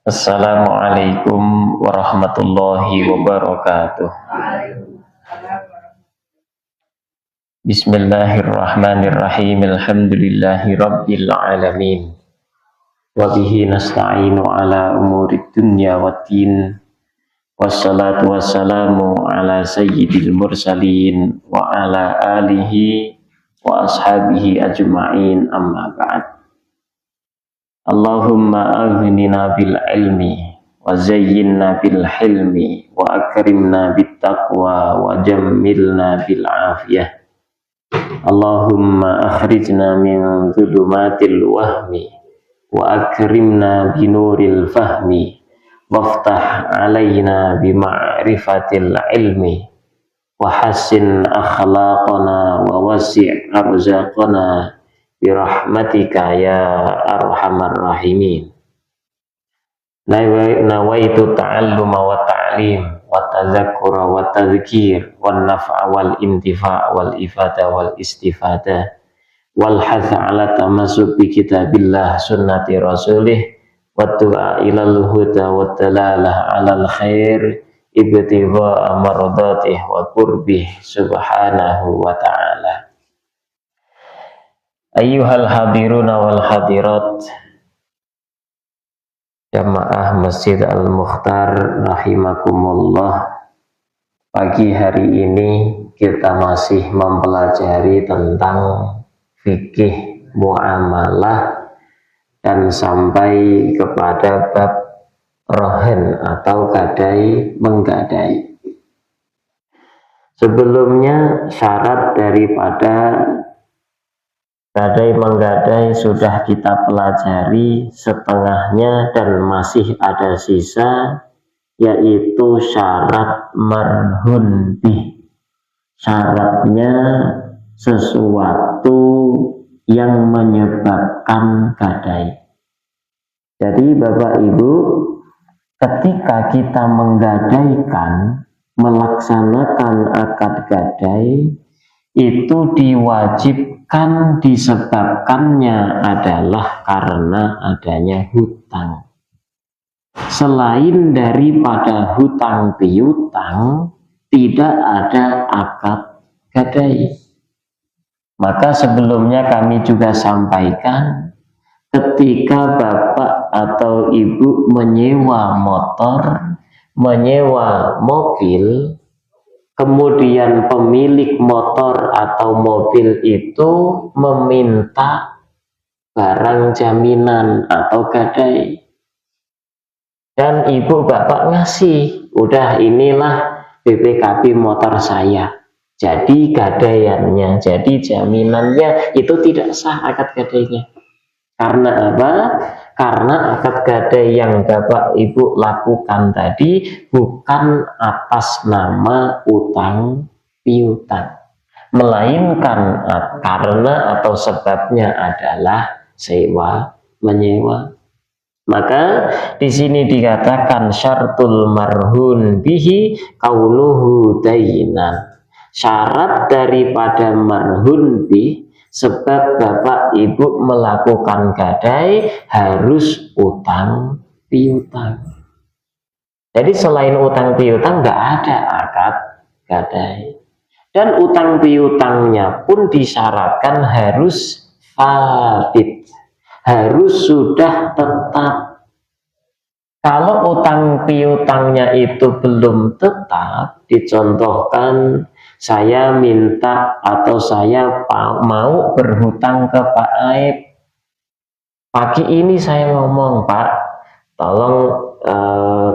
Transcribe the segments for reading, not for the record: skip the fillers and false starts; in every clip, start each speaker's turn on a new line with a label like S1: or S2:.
S1: Assalamualaikum warahmatullahi wabarakatuh. Bismillahirrahmanirrahim. Alhamdulillahi rabbil alamin. Wa bihi nasta'inu ala umurid dunya waddin. Wassalatu wassalamu ala sayyidil mursalin wa ala alihi wa ashabihi ajma'in, amma ba'd. Allahumma aghnina bil ilmi wa zayyinna bil hilmi wa akrimna bit taqwa wa jammilna bil afiyah. Allahumma akhrijna min dhulumatil wahmi wa akrimna binuril fahmi waftah alaina bima'rifatil ilmi wa hassin akhlaqana wa wasi' arzaqana birahmatika ya arhamar rahimin. Nawaitu ta'alluma wa ta'lim wa tadzakkura wa tadhkir wan naf'a wal intifa' wal ifada wal istifada wal hatha ala tamassuk bi kitabillah sunnati rasulih wa du'a ilal huda wa dalalah alal khair ibtigha'a mardatih wa qurbih subhanahu wa ta'ala. Ayyuhal hadiruna wal hadirat, jamaah Masjid Al-Mukhtar rahimakumullah. Pagi hari ini kita masih mempelajari tentang fikih muamalah dan sampai kepada bab rohen atau gadai menggadai. Sebelumnya syarat daripada gadai menggadai sudah kita pelajari setengahnya dan masih ada sisa, yaitu syarat marhun bih. Syaratnya sesuatu yang menyebabkan gadai. Jadi Bapak Ibu, ketika kita menggadaikan, melaksanakan akad gadai, itu diwajibkan disebabkannya adalah karena adanya hutang. Selain daripada hutang piutang, tidak ada akad gadai. Maka sebelumnya kami juga sampaikan, ketika bapak atau ibu menyewa motor, menyewa mobil, kemudian pemilik motor atau mobil itu meminta barang jaminan atau gadai. Dan ibu bapak ngasih, udah inilah BPKB motor saya. Jadi gadaiannya, jadi jaminannya itu tidak sah akad gadainya. Karena apa? Karena akad gadai yang Bapak Ibu lakukan tadi bukan atas nama utang piutang, melainkan karena atau sebabnya adalah sewa menyewa. Maka di sini dikatakan syartul marhun bihi qauluhu dainan. Syarat daripada marhun bih, sebab Bapak Ibu melakukan gadai harus utang piutang. Jadi selain utang piutang nggak ada akad gadai. Dan utang piutangnya pun disyaratkan harus fabit, harus sudah tetap. Kalau utang piutangnya itu belum tetap, dicontohkan saya minta atau saya mau berhutang ke Pak Aib. Pagi ini saya ngomong, Pak, tolong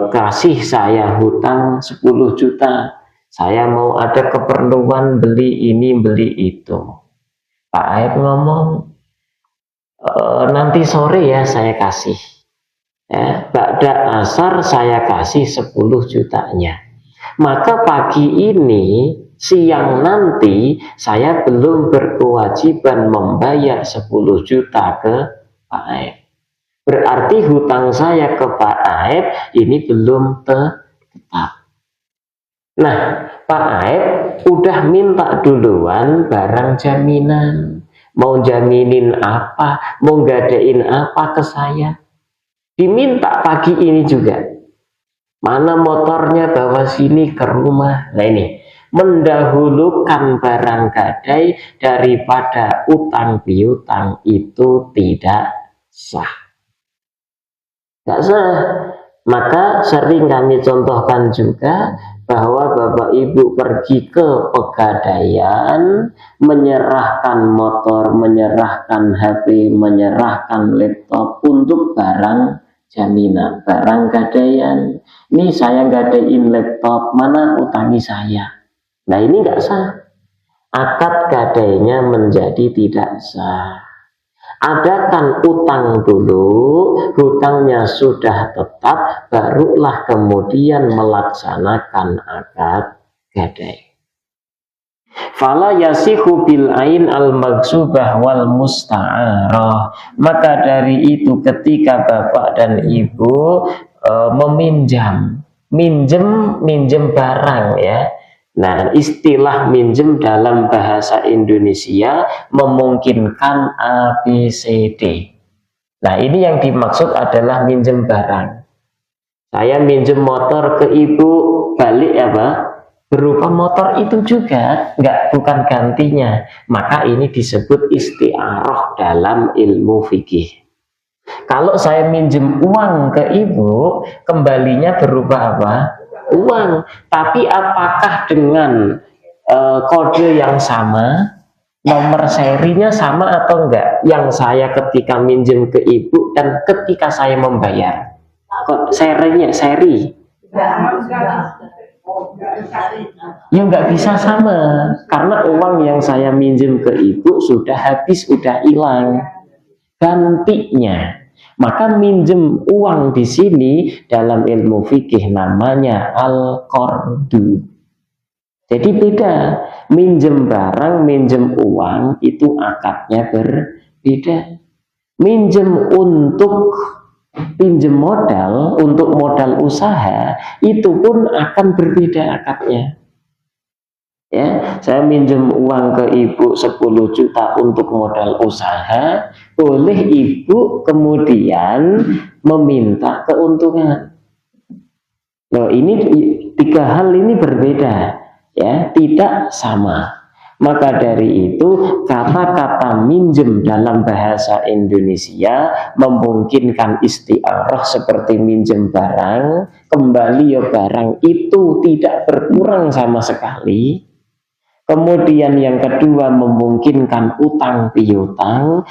S1: kasih saya hutang 10 juta. Saya mau ada keperluan beli ini, beli itu. Pak Aib ngomong, nanti sore ya saya kasih. Ya, ba'da asar saya kasih 10 jutanya. Maka pagi ini, siang nanti saya belum berkewajiban membayar 10 juta ke Pak Aib. Berarti hutang saya ke Pak Aib ini belum tetap. Nah, Pak Aib udah minta duluan barang jaminan. Mau jaminin apa, mau gadain apa ke saya. Diminta pagi ini juga. Mana motornya, bawa sini ke rumah. Nah ini, mendahulukan barang gadai daripada utang piutang itu tidak sah. Tidak sah. Maka sering kami contohkan juga bahwa bapak ibu pergi ke pegadaian, menyerahkan motor, menyerahkan HP, menyerahkan laptop untuk barang jaminan, barang gadaian. Ini saya gadain laptop, mana utangi saya. Nah ini nggak sah. Akad gadainya menjadi tidak sah. Adakan utang dulu, hutangnya sudah tetap, barulah kemudian melaksanakan akad gadai. Fala yasihu bil ain al magsubah wal musta'arah. Maka dari itu ketika bapak dan ibu minjem barang ya. Nah, istilah minjem dalam bahasa Indonesia memungkinkan ABCD. Nah, ini yang dimaksud adalah minjem barang. Saya minjem motor ke ibu, balik apa? Berupa motor itu juga, bukan gantinya. Maka ini disebut isti'arah dalam ilmu fikih. Kalau saya minjem uang ke ibu, kembalinya berupa apa? Uang. Tapi apakah dengan kode yang sama, nomor serinya sama atau enggak? Yang saya ketika minjem ke ibu dan ketika saya membayar, kok serinya seri? Ya nggak bisa sama, karena uang yang saya minjem ke ibu sudah habis, sudah hilang gantinya. Maka minjem uang di sini dalam ilmu fikih namanya al-qardu. Jadi beda, minjem barang, minjem uang itu akadnya berbeda. Minjem untuk pinjem modal, untuk modal usaha itu pun akan berbeda akadnya. Ya, saya minjem uang ke ibu 10 juta untuk modal usaha, boleh ibu kemudian meminta keuntungan. Loh, ini tiga hal ini berbeda, ya, tidak sama. Maka dari itu kata-kata minjem dalam bahasa Indonesia memungkinkan isti'arah seperti minjem barang, kembali ya barang itu tidak berkurang sama sekali. Kemudian yang kedua memungkinkan utang piutang,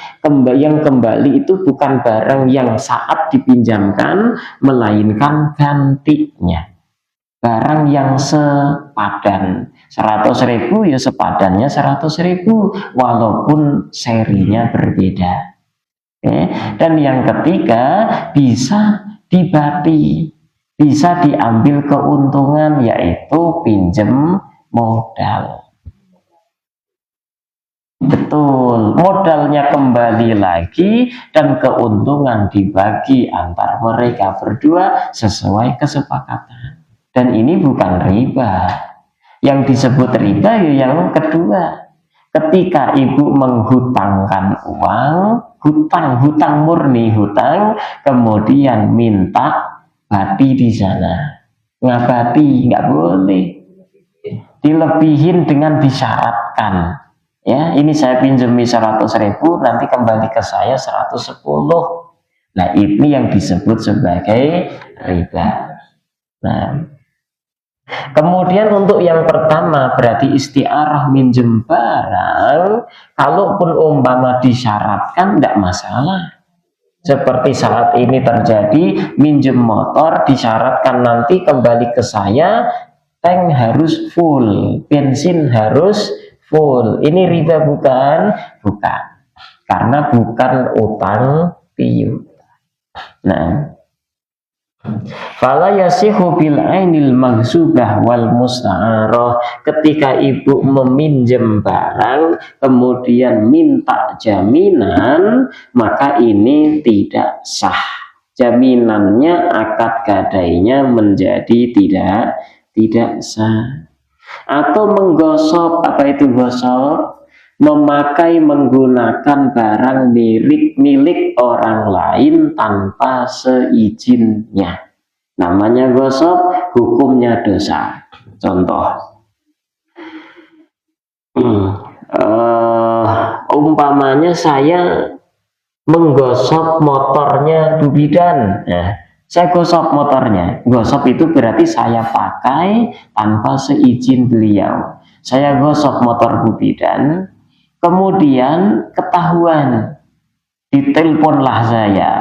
S1: yang kembali itu bukan barang yang saat dipinjamkan, melainkan gantinya. Barang yang sepadan, 100.000 ya sepadannya 100.000, walaupun serinya berbeda. Dan yang ketiga bisa dibati, bisa diambil keuntungan, yaitu pinjem modal. Betul, modalnya kembali lagi dan keuntungan dibagi antar mereka berdua sesuai kesepakatan. Dan ini bukan riba. Yang disebut riba ya yang kedua. Ketika ibu menghutangkan uang, hutang murni hutang, kemudian minta bati di sana. Ngabati nggak boleh. Dilebihin dengan disyaratkan. Ya, ini saya pinjami 100.000, nanti kembali ke saya 110. Nah, ini yang disebut sebagai riba. Nah, kemudian untuk yang pertama berarti isti'arah minjem barang, kalaupun umpama disyaratkan tidak masalah. Seperti saat ini terjadi, minjem motor disyaratkan nanti kembali ke saya, tank harus full, bensin harus full. Ini riba bukan? Bukan. Karena bukan utang piutang. Nah, fala yasihu bil ainil maghsubah wal musta'arah. Ketika ibu meminjam barang kemudian minta jaminan, maka ini tidak sah. Jaminannya, akad gadainya menjadi tidak sah. Atau menggosok, apa itu gosok? memakai menggunakan barang milik orang lain tanpa seizinnya. Namanya gosok, hukumnya dosa. Contoh, umpamanya saya menggosok motornya Bu Bidan. Saya gosok motornya. Gosok itu berarti saya pakai tanpa seizin beliau. Saya gosok motor Bu Bidan, kemudian ketahuan, diteleponlah saya.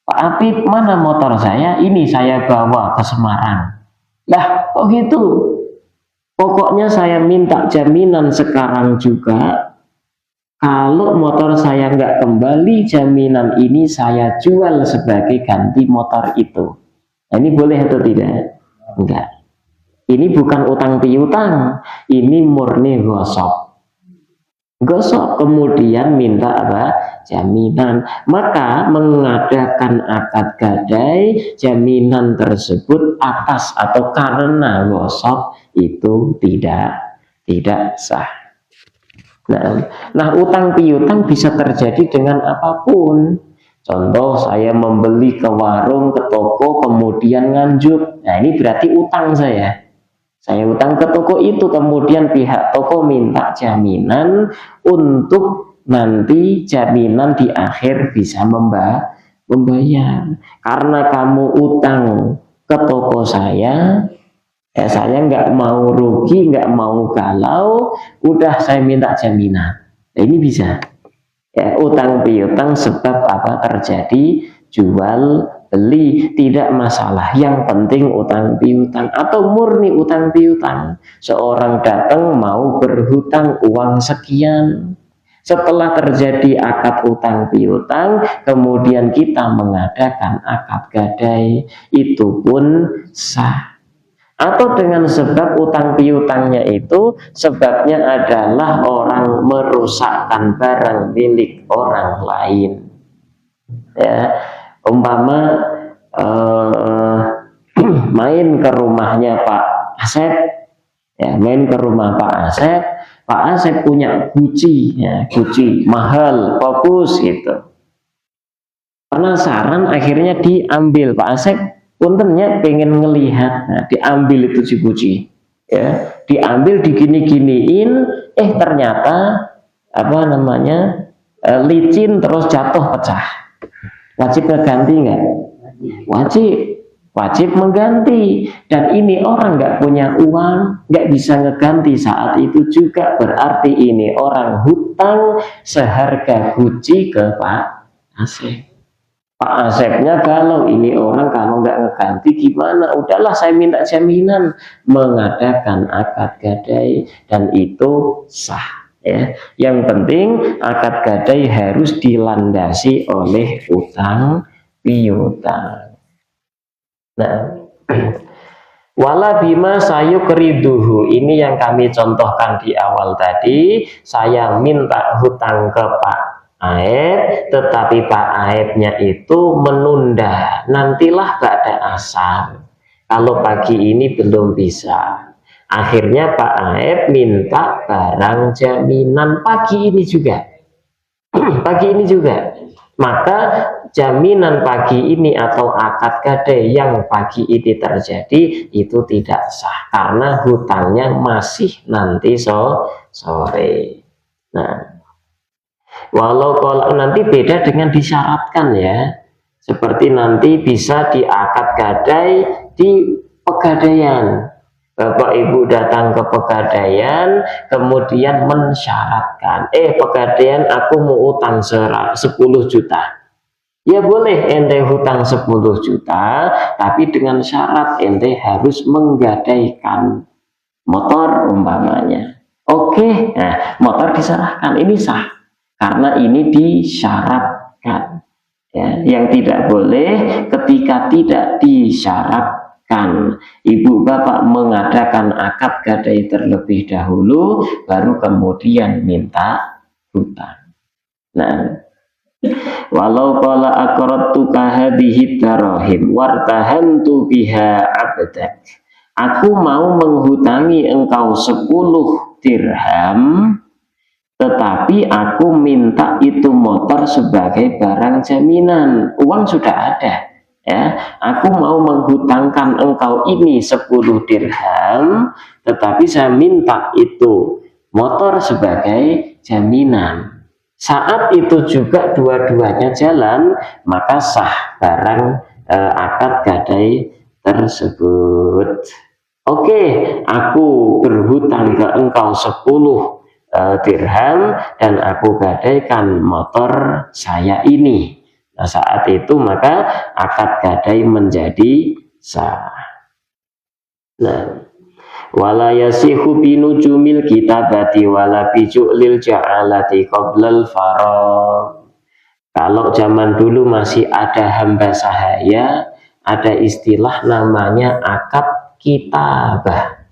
S1: Pak Apip, mana motor saya? Ini saya bawa ke Semarang. Lah, kok gitu? Pokoknya saya minta jaminan sekarang juga. Kalau motor saya nggak kembali, jaminan ini saya jual sebagai ganti motor itu. Nah, ini boleh atau tidak? Enggak. Ini bukan utang piutang, ini murni gosok. Gosok kemudian minta apa? Jaminan. Maka mengadakan akad gadai, jaminan tersebut atas atau karena gosok itu tidak sah. Nah, utang piutang bisa terjadi dengan apapun. Contoh, saya membeli ke warung, ke toko, kemudian nganjuk. Nah, ini berarti utang saya. Saya utang ke toko itu, kemudian pihak toko minta jaminan untuk nanti jaminan di akhir bisa membayar. Karena kamu utang ke toko saya nggak mau rugi, nggak mau galau, udah saya minta jaminan. Nah, ini bisa. Ya, utang piutang sebab apa terjadi jual beli tidak masalah, yang penting utang piutang atau murni utang piutang. Seorang datang mau berhutang uang sekian, setelah terjadi akad utang piutang kemudian kita mengadakan akad gadai, itu pun sah. Atau dengan sebab utang piutangnya itu sebabnya adalah orang merusakkan barang milik orang lain. Ya, umpama main ke rumahnya Pak Asep, ya, main ke rumah Pak Asep. Pak Asep punya Gucci, ya, Gucci mahal, bagus gitu. Penasaran, akhirnya diambil Pak Asep. Puntennya pengen ngelihat, nah, diambil itu si Gucci, ya, diambil digini-giniin, ternyata apa namanya licin terus jatuh pecah. Wajib ngeganti nggak? Wajib mengganti. Dan ini orang nggak punya uang, nggak bisa ngeganti saat itu juga, berarti ini orang hutang seharga Gucci ke Pak Asep. Pak Asepnya kalau ini orang kalau nggak ngeganti gimana? Udahlah saya minta jaminan, mengadakan akad gadai dan itu sah. Ya, yang penting akad gadai harus dilandasi oleh utang piutang. Nah, wala bima sayukriduhu, ini yang kami contohkan di awal tadi. Saya minta hutang ke Pak Aib, tetapi Pak Aibnya itu menunda, nantilah ba'da asar, kalau pagi ini belum bisa. Akhirnya Pak Aib minta barang jaminan pagi ini juga. Pagi ini juga. Maka jaminan pagi ini atau akad gadai yang pagi ini terjadi itu tidak sah karena hutangnya masih nanti sore. Nah, walau kalau nanti beda dengan disyaratkan ya, seperti nanti bisa diakad gadai di pegadaian. Bapak Ibu datang ke pegadaian kemudian mensyaratkan, pegadaian aku mau utang 10 juta. Ya boleh ente hutang 10 juta, tapi dengan syarat ente harus menggadaikan motor umpamanya. Oke, nah motor diserahkan, ini sah. Karena ini disyaratkan, ya, yang tidak boleh ketika tidak disyaratkan. Ibu bapak mengadakan akad gadai terlebih dahulu, baru kemudian minta hutang. Nah, walau qala aqradtu ka hadhihi darahim wartahantu biha abdak, aku mau menghutangi engkau 10 dirham, tetapi aku minta itu motor sebagai barang jaminan. Uang sudah ada, ya. Aku mau menghutangkan engkau ini 10 dirham, tetapi saya minta itu motor sebagai jaminan. Saat itu juga dua-duanya jalan, maka sah barang akad gadai tersebut. Oke, aku berhutang ke engkau 10 dirham dan aku gadaikan motor saya ini. Nah, saat itu maka akad gadai menjadi sah. Nah, wala yasihu binujumil kitabati wala biju'lil ja'alati qoblal farad. Kalau zaman dulu masih ada hamba sahaya, ada istilah namanya akad kitabah.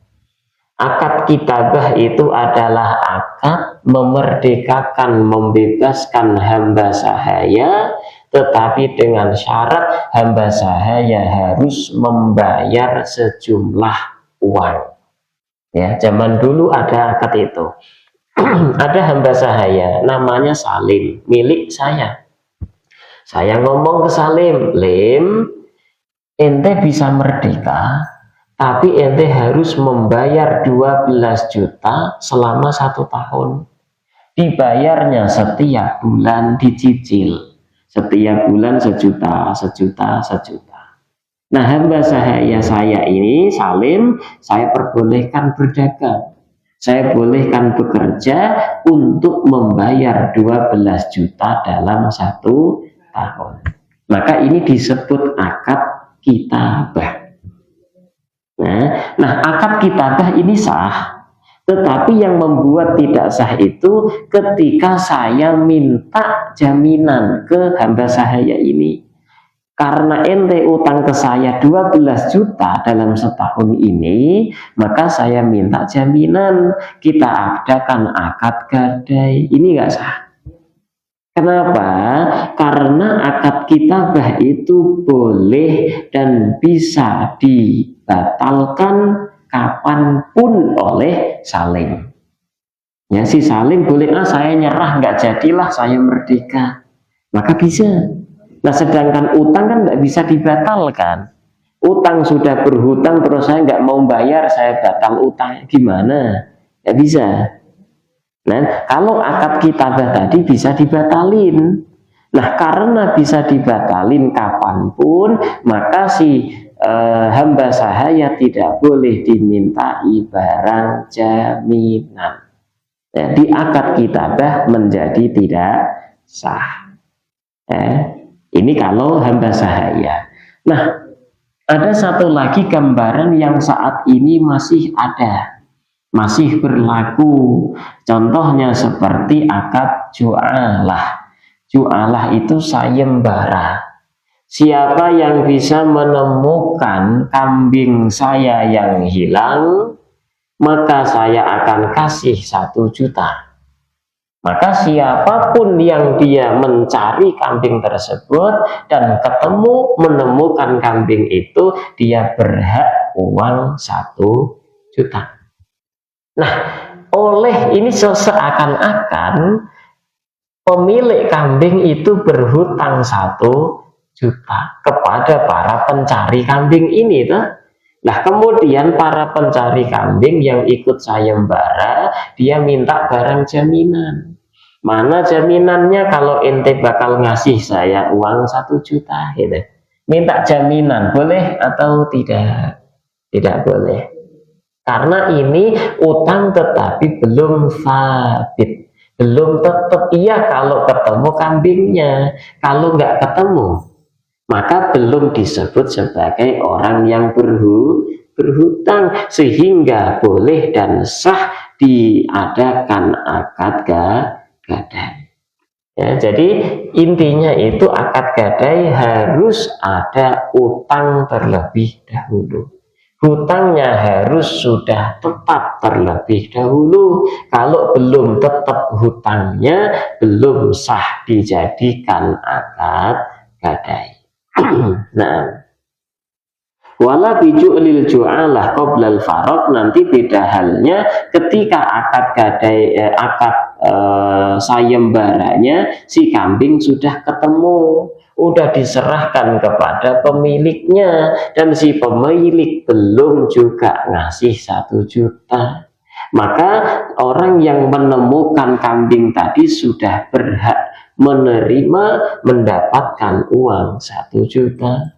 S1: Akad kitabah itu adalah akad memerdekakan, membebaskan hamba sahaya, tetapi dengan syarat hamba sahaya harus membayar sejumlah uang. Ya, zaman dulu ada akad itu. Ada hamba sahaya, namanya Salim, milik saya. Saya ngomong ke Salim, Lim, ente bisa merdeka, tapi ente harus membayar 12 juta selama 1 tahun. Dibayarnya setiap bulan, dicicil. Setiap bulan sejuta, sejuta, sejuta. Nah, hamba sahaya saya ini, Salim, saya perbolehkan berdagang. Saya bolehkan bekerja untuk membayar 12 juta dalam 1 tahun. Maka ini disebut akad kitabah. Nah, akad kitabah ini sah, tetapi yang membuat tidak sah itu ketika saya minta jaminan ke hamba sahaya ini. Karena ente utang ke saya 12 juta dalam setahun ini, maka saya minta jaminan, kita adakan akad gadai. Ini nggak sah. Kenapa? Karena akad kitabah itu boleh dan bisa dibatalkan kapanpun oleh Salim. Ya, si Salim boleh, saya nyerah, nggak jadilah saya merdeka, maka bisa. Nah, sedangkan utang kan nggak bisa dibatalkan. Utang sudah berhutang terus saya nggak mau bayar, saya batal utang, gimana? Nggak bisa. Nah, kalau akad kitabah tadi bisa dibatalin. Nah, karena bisa dibatalin kapanpun, maka si hamba sahaya tidak boleh dimintai barang jaminan. Jadi akad kitabah menjadi tidak sah. Ini kalau hamba sahaya. Nah, ada satu lagi gambaran yang saat ini masih ada, masih berlaku. Contohnya seperti akad ju'alah. Ju'alah itu sayembara. Siapa yang bisa menemukan kambing saya yang hilang, maka saya akan kasih 1 juta. Maka siapapun yang dia mencari kambing tersebut dan menemukan kambing itu, dia berhak uang 1 juta. Nah, oleh ini seakan-akan pemilik kambing itu berhutang 1 juta kepada para pencari kambing ini, toh. Nah, kemudian para pencari kambing yang ikut sayembara, dia minta barang jaminan. Mana jaminannya kalau ente bakal ngasih saya uang 1 juta gitu. Minta jaminan, boleh atau tidak? Tidak boleh. Karena ini utang tetapi belum sabit. Belum tetap, iya kalau ketemu kambingnya. Kalau nggak ketemu, maka belum disebut sebagai orang yang berhutang, sehingga boleh dan sah diadakan akad gadai. Ya, jadi intinya itu akad gadai harus ada utang terlebih dahulu. Hutangnya harus sudah tetap terlebih dahulu. Kalau belum tetap hutangnya, belum sah dijadikan akad gadai. Nah, Wala biju'lil ju'alah qoblal farok, nanti beda halnya ketika akad gadai sayembaranya si kambing sudah ketemu, udah diserahkan kepada pemiliknya dan si pemilik belum juga ngasih 1 juta. Maka orang yang menemukan kambing tadi sudah berhak menerima mendapatkan uang 1 juta.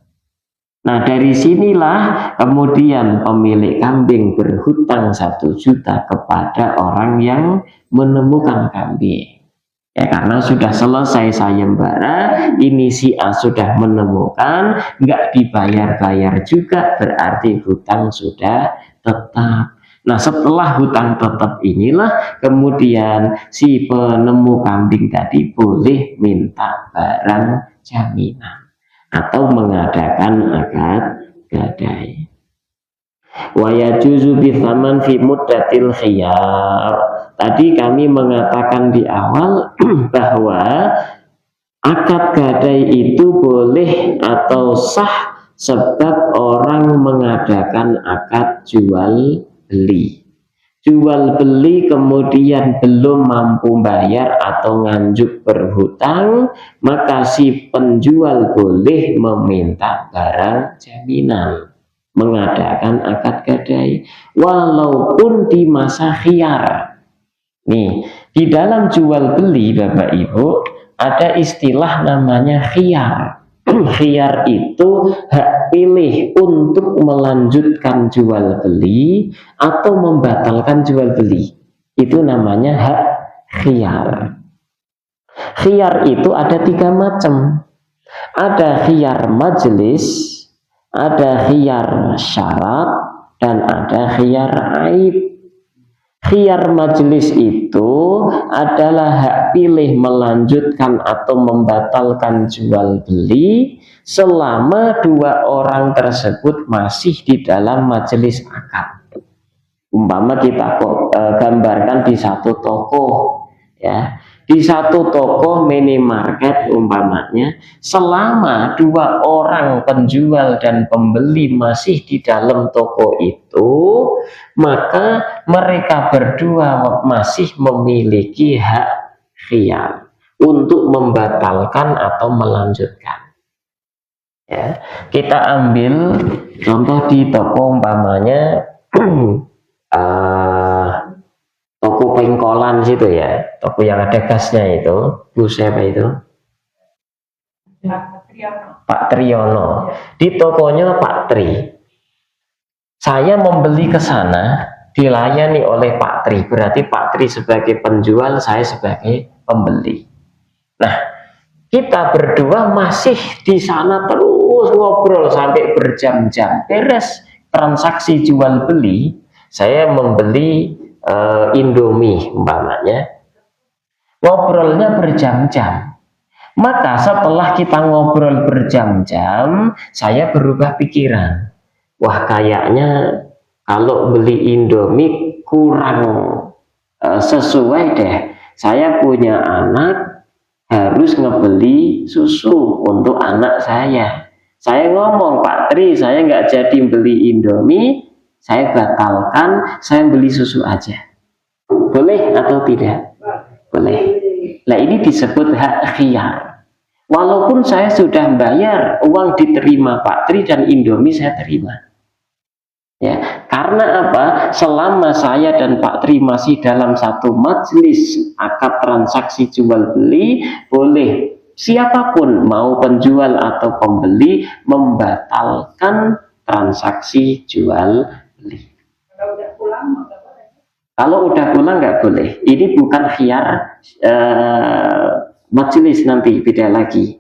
S1: Nah, dari sinilah kemudian pemilik kambing berhutang 1 juta kepada orang yang menemukan kambing. Ya, karena sudah selesai sayembara, ini si A sudah menemukan, nggak dibayar-bayar juga, berarti hutang sudah tetap. Nah, setelah hutang tetap inilah kemudian si penemu kambing tadi boleh minta barang jaminan atau mengadakan akad gadai. Wa yajuzu bithaman fi muddatil khiyar. Tadi kami mengatakan di awal bahwa akad gadai itu boleh atau sah sebab orang mengadakan akad jual beli. Jual beli kemudian belum mampu bayar atau nganjuk berhutang, maka si penjual boleh meminta barang jaminan, mengadakan akad gadai walaupun di masa khiyar. Nih, di dalam jual beli Bapak Ibu ada istilah namanya khiyar. Khiyar itu hak pilih untuk melanjutkan jual beli atau membatalkan jual beli. Itu namanya hak khiyar. Khiyar itu ada 3 macam. Ada khiyar majelis, ada khiyar syarat, dan ada khiyar aib. Khiyar majelis itu adalah hak pilih melanjutkan atau membatalkan jual beli selama 2 orang tersebut masih di dalam majelis akad. Umpama kita gambarkan di satu toko, ya, di satu toko minimarket umpamanya, selama 2 orang penjual dan pembeli masih di dalam toko itu, maka mereka berdua masih memiliki hak khiyar untuk membatalkan atau melanjutkan. Ya, kita ambil contoh di toko umpamanya toko pengkolan situ ya, toko yang ada gasnya itu, Bu siapa itu? Pak Triyono. Di tokonya Pak Tri. Saya membeli ke sana, dilayani oleh Pak Tri. Berarti Pak Tri sebagai penjual, saya sebagai pembeli. Nah, kita berdua masih di sana terus ngobrol sampai berjam-jam. Beres transaksi jual beli, saya membeli Indomie umpamanya, ngobrolnya berjam-jam. Maka setelah kita ngobrol berjam-jam, saya berubah pikiran. Wah, kayaknya kalau beli Indomie kurang sesuai deh. Saya punya anak, harus ngebeli susu untuk anak saya. Saya ngomong, Pak Tri, saya nggak jadi beli Indomie, saya batalkan, saya beli susu aja. Boleh atau tidak? Boleh. Nah, ini disebut hak khiyar. Walaupun saya sudah bayar, uang diterima Pak Tri dan Indomie saya terima. Ya, karena apa? Selama saya dan Pak Tri masih dalam satu majelis akad transaksi jual beli, boleh siapapun mau penjual atau pembeli membatalkan transaksi jual beli. Kalau udah pulang nggak boleh. Ini bukan khiyar majelis, nanti beda lagi.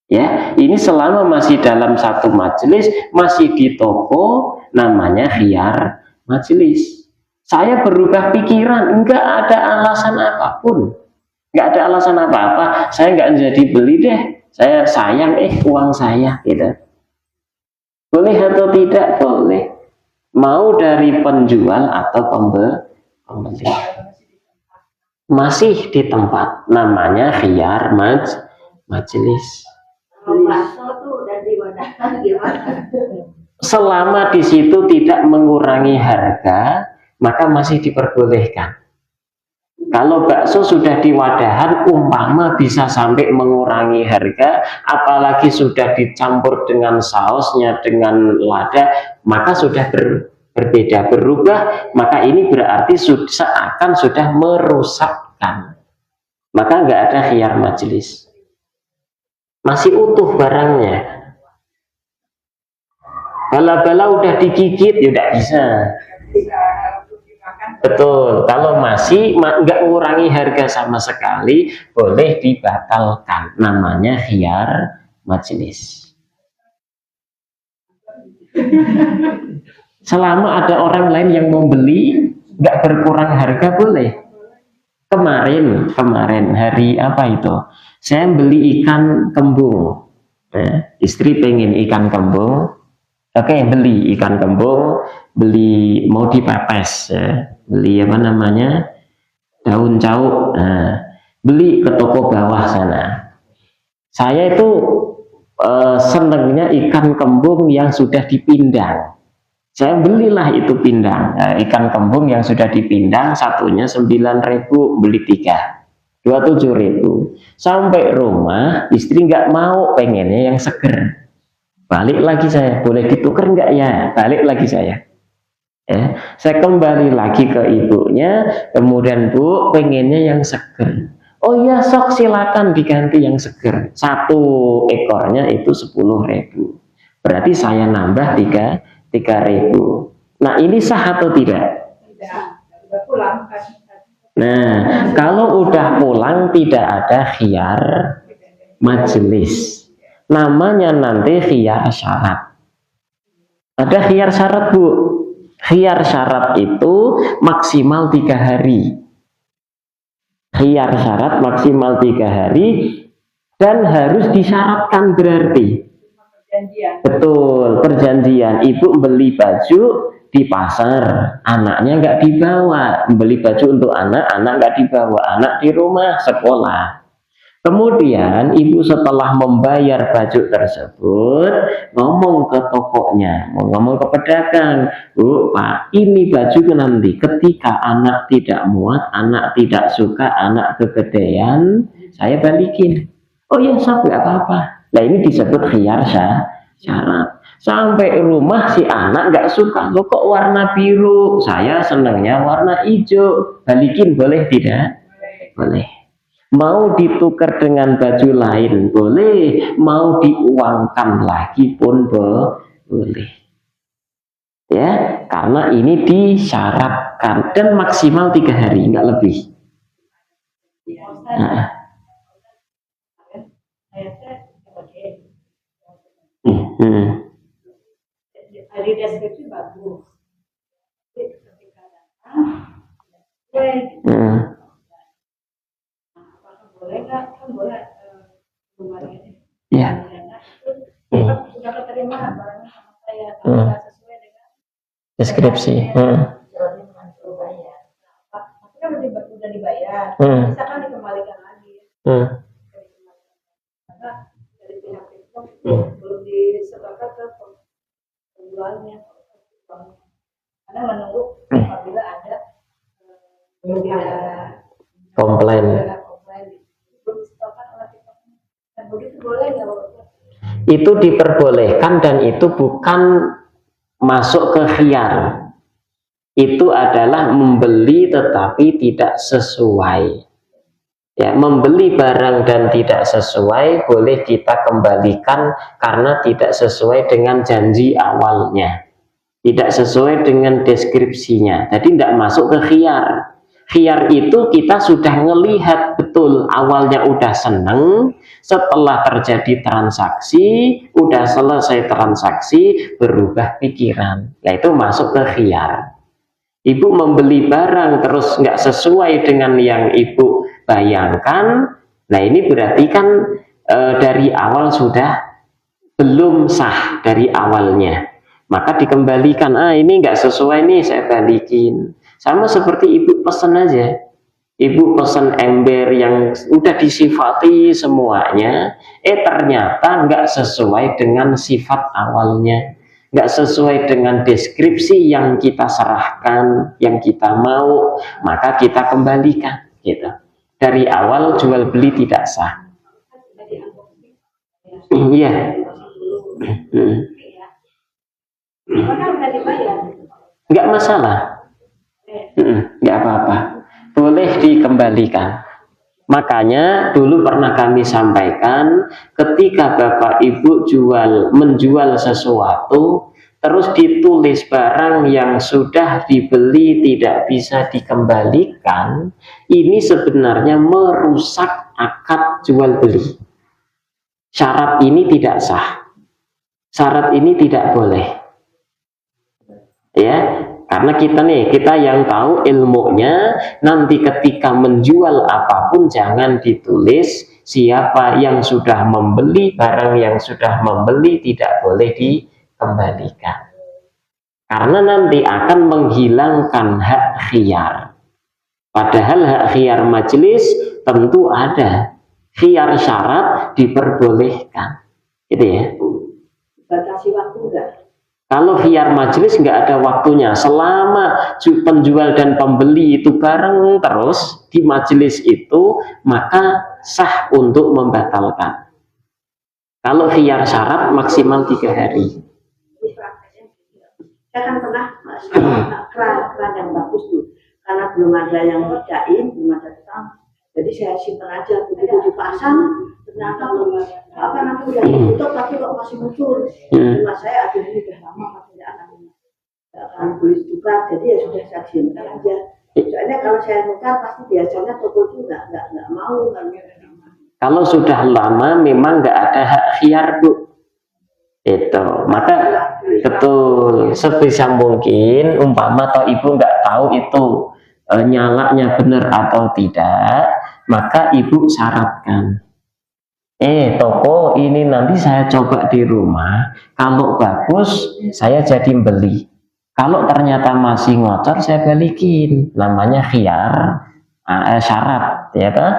S1: Ya, ini selama masih dalam satu majelis, masih di toko, namanya khiyar majelis. Saya berubah pikiran, enggak ada alasan apapun, enggak ada alasan apa-apa. Saya enggak jadi beli deh. Saya sayang uang saya, gitu. Boleh atau tidak? Boleh. Mau dari penjual atau pembeli, masih di tempat, namanya khiyar majelis. Selama di situ tidak mengurangi harga, maka masih diperbolehkan. Kalau bakso sudah di wadahan, umpama bisa sampai mengurangi harga, apalagi sudah dicampur dengan sausnya, dengan lada, maka sudah berbeda, berubah, maka ini berarti seakan sudah merusakkan. Maka nggak ada khiyar majelis. Masih utuh barangnya. Bala-bala udah digigit, ya udah bisa. Betul, kalau masih nggak mengurangi harga sama sekali, boleh dibatalkan. Namanya khiyar majelis. Selama ada orang lain yang mau beli, nggak berkurang harga boleh. Kemarin hari apa itu? Saya beli ikan kembung. Istri pengen ikan kembung. Oke, beli ikan kembung, beli mau dipepes, ya. Beli apa namanya, daun cauk, beli ke toko bawah sana. Saya itu senangnya ikan kembung yang sudah dipindang. Saya belilah itu pindang, ikan kembung yang sudah dipindang, satunya 9.000, beli 3, 27.000. Sampai rumah, istri nggak mau, pengennya yang seger. Balik lagi saya, boleh ditukar nggak ya? Balik lagi saya. Saya kembali lagi ke ibunya, kemudian Bu, pengennya yang seger. Oh iya, sok silakan diganti yang seger. 1 ekornya itu 10.000. Berarti saya nambah 3.000. Nah, ini sah atau tidak?
S2: Tidak, udah pulang kan.
S1: Nah, kalau udah pulang tidak ada khiyar majelis. Namanya nanti khiyar syarat. Ada khiyar syarat, Bu. Khiyar syarat itu maksimal 3 hari. Khiyar syarat maksimal 3 hari dan harus disyaratkan berarti.
S2: Perjanjian.
S1: Betul, perjanjian. Ibu beli baju di pasar, anaknya nggak dibawa. Beli baju untuk anak nggak dibawa. Anak di rumah sekolah. Kemudian ibu setelah membayar baju tersebut ngomong ke tokonya, ngomong ke pedagang, Bu, Pak, ini baju nanti ketika anak tidak muat, anak tidak suka, anak kegedean, saya balikin. Oh ya, nggak apa-apa. Nah, ini disebut khiyar syarat. Sampai rumah si anak nggak suka, lo kok warna biru, saya senangnya warna hijau, balikin boleh tidak? Boleh. Mau ditukar dengan baju lain boleh, mau diuangkan lagi pun boleh. Ya, karena ini disyaratkan dan maksimal 3 hari, nggak lebih.
S2: Dari deskripsi bagus. Boleh nggak? Kan boleh kemarin.
S1: Iya.
S2: Sudah keterima barangnya sama saya, tapi nggak sesuai dengan
S1: deskripsi.
S2: Tapi kan udah dibayar, bisa kan dikembalikan lagi. Karena dari pihak itu belum disetorkan ke penjualnya. Karena menunggu apabila ada
S1: komplain. Itu diperbolehkan dan itu bukan masuk ke khiyar. Itu adalah membeli tetapi tidak sesuai. Ya, membeli barang dan tidak sesuai boleh kita kembalikan karena tidak sesuai dengan janji awalnya. Tidak sesuai dengan deskripsinya. Jadi tidak masuk ke khiyar. Khiyar itu kita sudah ngelihat betul, awalnya udah seneng, setelah terjadi transaksi, udah selesai transaksi, berubah pikiran. Nah, itu masuk ke khiyar. Ibu membeli barang terus nggak sesuai dengan yang ibu bayangkan, nah ini berarti kan dari awal sudah belum sah dari awalnya. Maka dikembalikan, ini nggak sesuai nih, saya balikin. Sama seperti ibu pesan aja, ibu pesan ember yang udah disifati semuanya, ternyata nggak sesuai dengan sifat awalnya. nggak sesuai dengan deskripsi yang kita serahkan, yang kita mau, maka kita kembalikan gitu. Dari awal jual beli tidak sah. Iya. Nggak masalah. Nggak apa-apa. Boleh dikembalikan. Makanya dulu pernah kami sampaikan, ketika Bapak Ibu menjual sesuatu, terus ditulis barang yang sudah dibeli tidak bisa dikembalikan, ini sebenarnya merusak akad jual beli. Syarat ini tidak sah. Syarat ini tidak boleh. Ya, karena kita yang tahu ilmunya, nanti ketika menjual apapun jangan ditulis siapa yang sudah membeli, barang yang sudah membeli tidak boleh dikembalikan. Karena nanti akan menghilangkan hak khiyar. Padahal hak khiyar majelis tentu ada. Khiyar syarat diperbolehkan. Gitu ya.
S2: Batasi waktu enggak?
S1: Kalau khiyar majelis nggak ada waktunya, selama penjual dan pembeli itu bareng terus di majelis itu, maka sah untuk membatalkan. Kalau khiyar syarat maksimal 3 hari.
S2: Saya kan pernah keran yang bagus tuh, karena belum ada yang ngerjain, belum ada tukang, jadi saya simpan aja, begitu dipasang ternyata nanti udah ditutup tapi kok masih muncul. Mas saya aduh ini udah lama pasti tidak akan beli juga, jadi ya sudah saya simpan aja. Soalnya kalau saya nukar pasti biasanya toko itu nggak mau kan.
S1: Kalau sudah lama memang nggak ada hak khiyar, Bu. Itu maka betul sebisa mungkin umpama atau ibu nggak tahu itu nyalanya benar atau tidak, maka ibu syaratkan, toko ini nanti saya coba di rumah, kalau bagus saya jadi beli, kalau ternyata masih ngocor saya balikin. Namanya khiyar syarat, ya kan?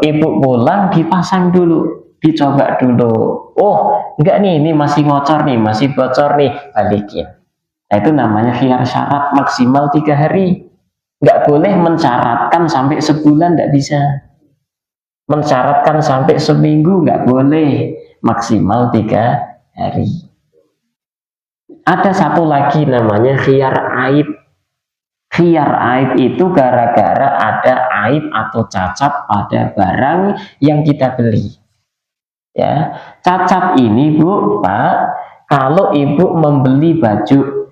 S1: Ibu pulang dipasang dulu, dicoba dulu, oh enggak nih, ini masih ngocor nih, masih bocor nih, balikin. Nah, itu namanya khiyar syarat maksimal 3 hari. Enggak boleh mensyaratkan sampai sebulan, enggak bisa. Mensyaratkan sampai seminggu enggak boleh, maksimal 3 hari. Ada satu lagi namanya khiyar aib. Khiyar aib itu gara-gara ada aib atau cacat pada barang yang kita beli. Ya, cacat ini Bu, Pak, kalau ibu membeli baju,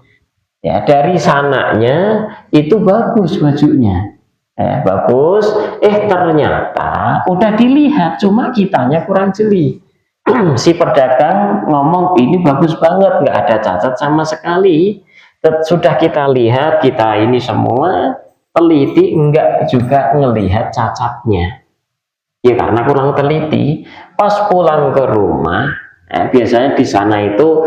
S1: ya dari sananya itu bagus bajunya, bagus, ternyata udah dilihat, cuma kitanya kurang jeli. Si pedagang ngomong ini bagus banget, nggak ada cacat sama sekali. Sudah kita lihat, kita ini semua teliti, enggak juga ngelihat cacatnya. Ya karena kurang teliti. Pas pulang ke rumah, biasanya di sana itu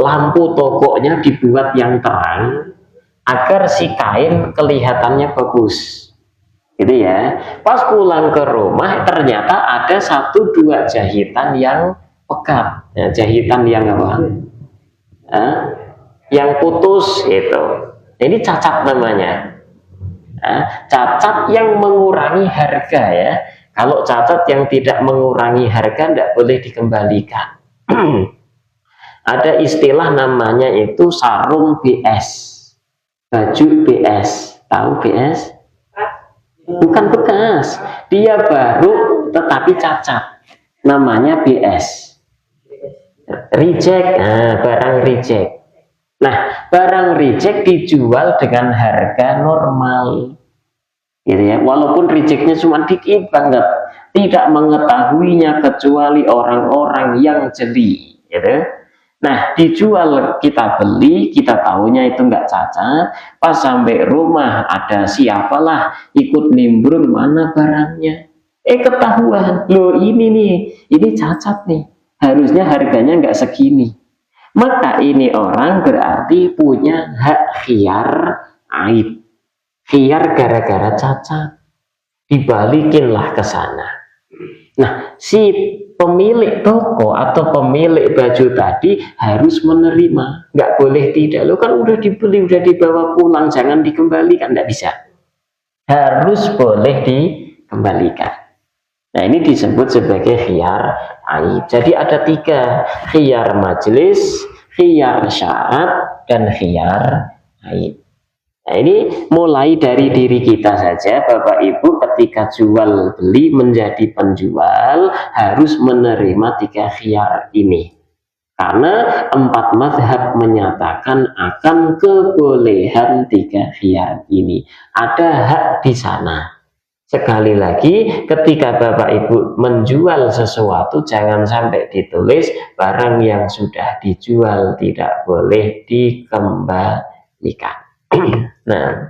S1: lampu tokonya dibuat yang terang agar si kain kelihatannya bagus, gitu ya. Pas pulang ke rumah ternyata ada 1-2 jahitan yang pekat, ya, jahitan yang apa? Yang putus itu. Ini cacat namanya. Cacat yang mengurangi harga, ya. Kalau cacat yang tidak mengurangi harga tidak boleh dikembalikan. Ada istilah namanya itu sarung BS, baju BS. Tahu BS? Bukan bekas, dia baru tetapi cacat, namanya BS, reject. Barang reject. Nah, barang reject dijual dengan harga normal, gitu ya. Walaupun rejectnya cuma dikit banget, tidak mengetahuinya kecuali orang-orang yang jeli, gitu. Nah, dijual, kita beli, kita tahunya itu nggak cacat. Pas sampai rumah ada siapalah ikut nimbrung, mana barangnya? Ketahuan, loh ini nih, ini cacat nih. Harusnya harganya nggak segini. Maka ini orang berarti punya hak khiyar aib. Khiyar gara-gara cacat. Dibalikinlah ke sana. Nah, si pemilik toko atau pemilik baju tadi harus menerima, nggak boleh tidak. Lo kan udah dibeli, udah dibawa pulang, jangan dikembalikan, nggak bisa. Harus boleh dikembalikan. Nah, ini disebut sebagai khiyar aib. Jadi ada 3, khiyar majelis, khiyar syarat, dan khiyar aib. Nah, ini mulai dari diri kita saja, Bapak Ibu, ketika jual beli menjadi penjual harus menerima 3 khiyar ini. Karena 4 mazhab menyatakan akan kebolehan 3 khiyar ini. Ada hak di sana. Sekali lagi, ketika Bapak Ibu menjual sesuatu, jangan sampai ditulis barang yang sudah dijual tidak boleh dikembalikan. Nah,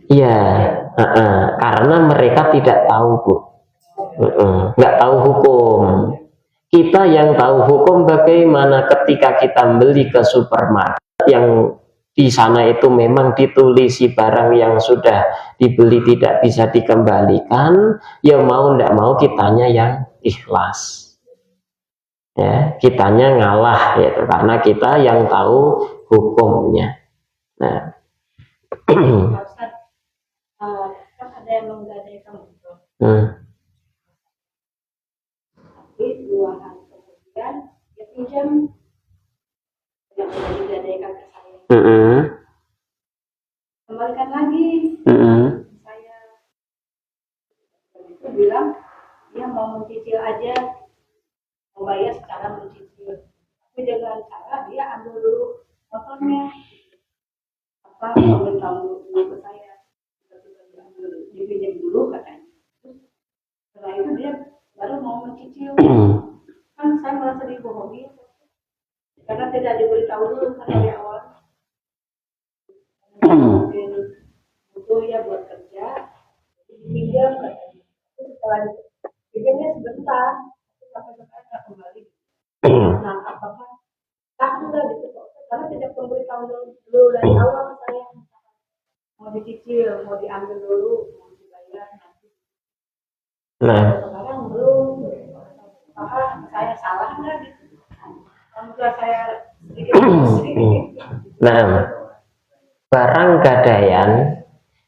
S1: iya, karena mereka tidak tahu, Bu, nggak tahu hukum. Kita yang tahu hukum bagaimana ketika kita beli ke supermarket yang di sana itu memang ditulisi barang yang sudah dibeli tidak bisa dikembalikan, ya mau nggak mau kitanya yang ikhlas. Ya, kitanya ngalah ya, karena kita yang tahu hukumnya. Nah,
S2: kan ada yang menggadaikan itu. Tapi 2 hari kemudian dia pinjam yang sudah digadaikan ke saya. Kembalikan lagi. Saya itu bilang dia mau mencicil aja. Membayar secara mencicil, tapi dengan cara dia ambil dulu motornya, memberitahu dulu ke saya, dipinjam dulu katanya. Terus setelah itu dia baru mau mencicil. Kan saya merasa dibohongi karena tidak diberitahu dulu kan dari awal. Mungkin butuh ya buat kerja, dipinjam katanya. Terus setelah dipinjamnya sebentar. Kembali. Nah, apakah sudah gitu? Karena tidak memberitahu dulu dari awal saya mau dicicil, mau diambil dulu, mau dibayar nanti. Nah, sekarang belum. Apakah saya salah nggak gitu? Kalau saya sedikit.
S1: Nah, barang gadaian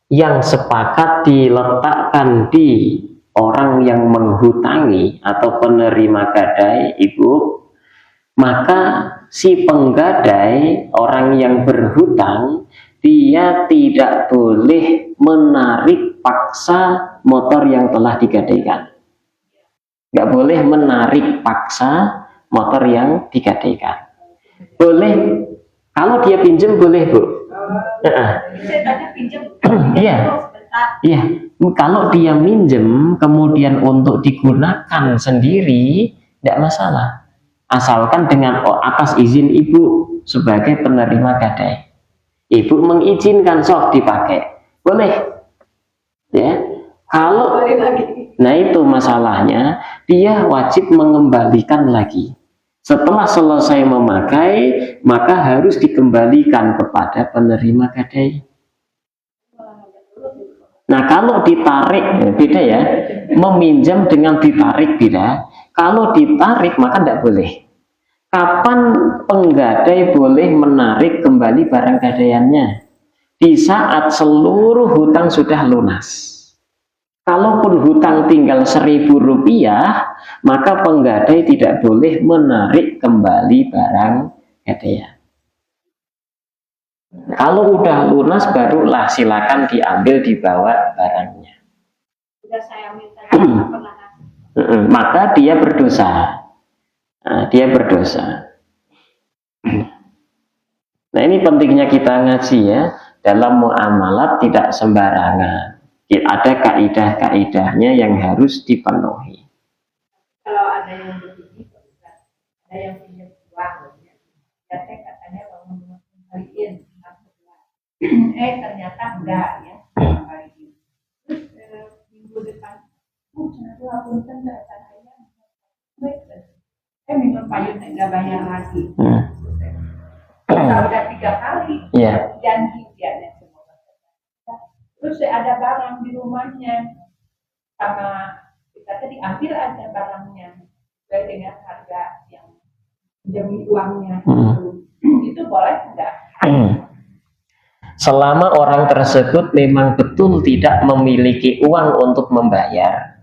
S1: yang sepakat diletakkan di orang yang menghutangi atau penerima gadai, Ibu, maka si penggadai, orang yang berhutang, dia tidak boleh menarik paksa motor yang telah digadaikan. Nggak boleh menarik paksa motor yang digadaikan. Boleh, kalau dia pinjam boleh, Bu.
S2: Saya tanya pinjam.
S1: Iya. Iya, kalau dia minjem kemudian untuk digunakan sendiri tidak masalah, asalkan dengan atas izin Ibu sebagai penerima gadai. Ibu mengizinkan sok dipakai, boleh. Ya, kalau nah itu masalahnya, dia wajib mengembalikan lagi. Setelah selesai memakai, maka harus dikembalikan kepada penerima gadai. Nah, kalau ditarik, beda ya. Meminjam dengan ditarik beda. Kalau ditarik maka tidak boleh. Kapan penggadai boleh menarik kembali barang gadaiannya? Di saat seluruh hutang sudah lunas. Kalaupun hutang tinggal Rp1.000, maka penggadai tidak boleh menarik kembali barang gadaian. Kalau udah lunas barulah silakan diambil, dibawa barangnya.
S2: Sudah saya minta
S1: maka dia berdosa. Nah, dia berdosa. Nah, ini pentingnya kita ngaji ya. Dalam muamalat tidak sembarangan. Ada kaidah-kaidahnya yang harus dipenuhi.
S2: Kalau ada yang begini, ada yang pinjam uang, ya saya katanya mau kembaliin. Ternyata enggak ya, kembaliin. Terus minggu depan, ternyata punten enggak katanya, minggu payung enggak bayar lagi. Kita udah 3 kali janji dia semua.
S3: Terus ada barang di rumahnya, sama kita tadi diambil aja barangnya sesuai dengan harga yang pinjam uangnya. Itu boleh enggak?
S1: Selama orang tersebut memang betul tidak memiliki uang untuk membayar,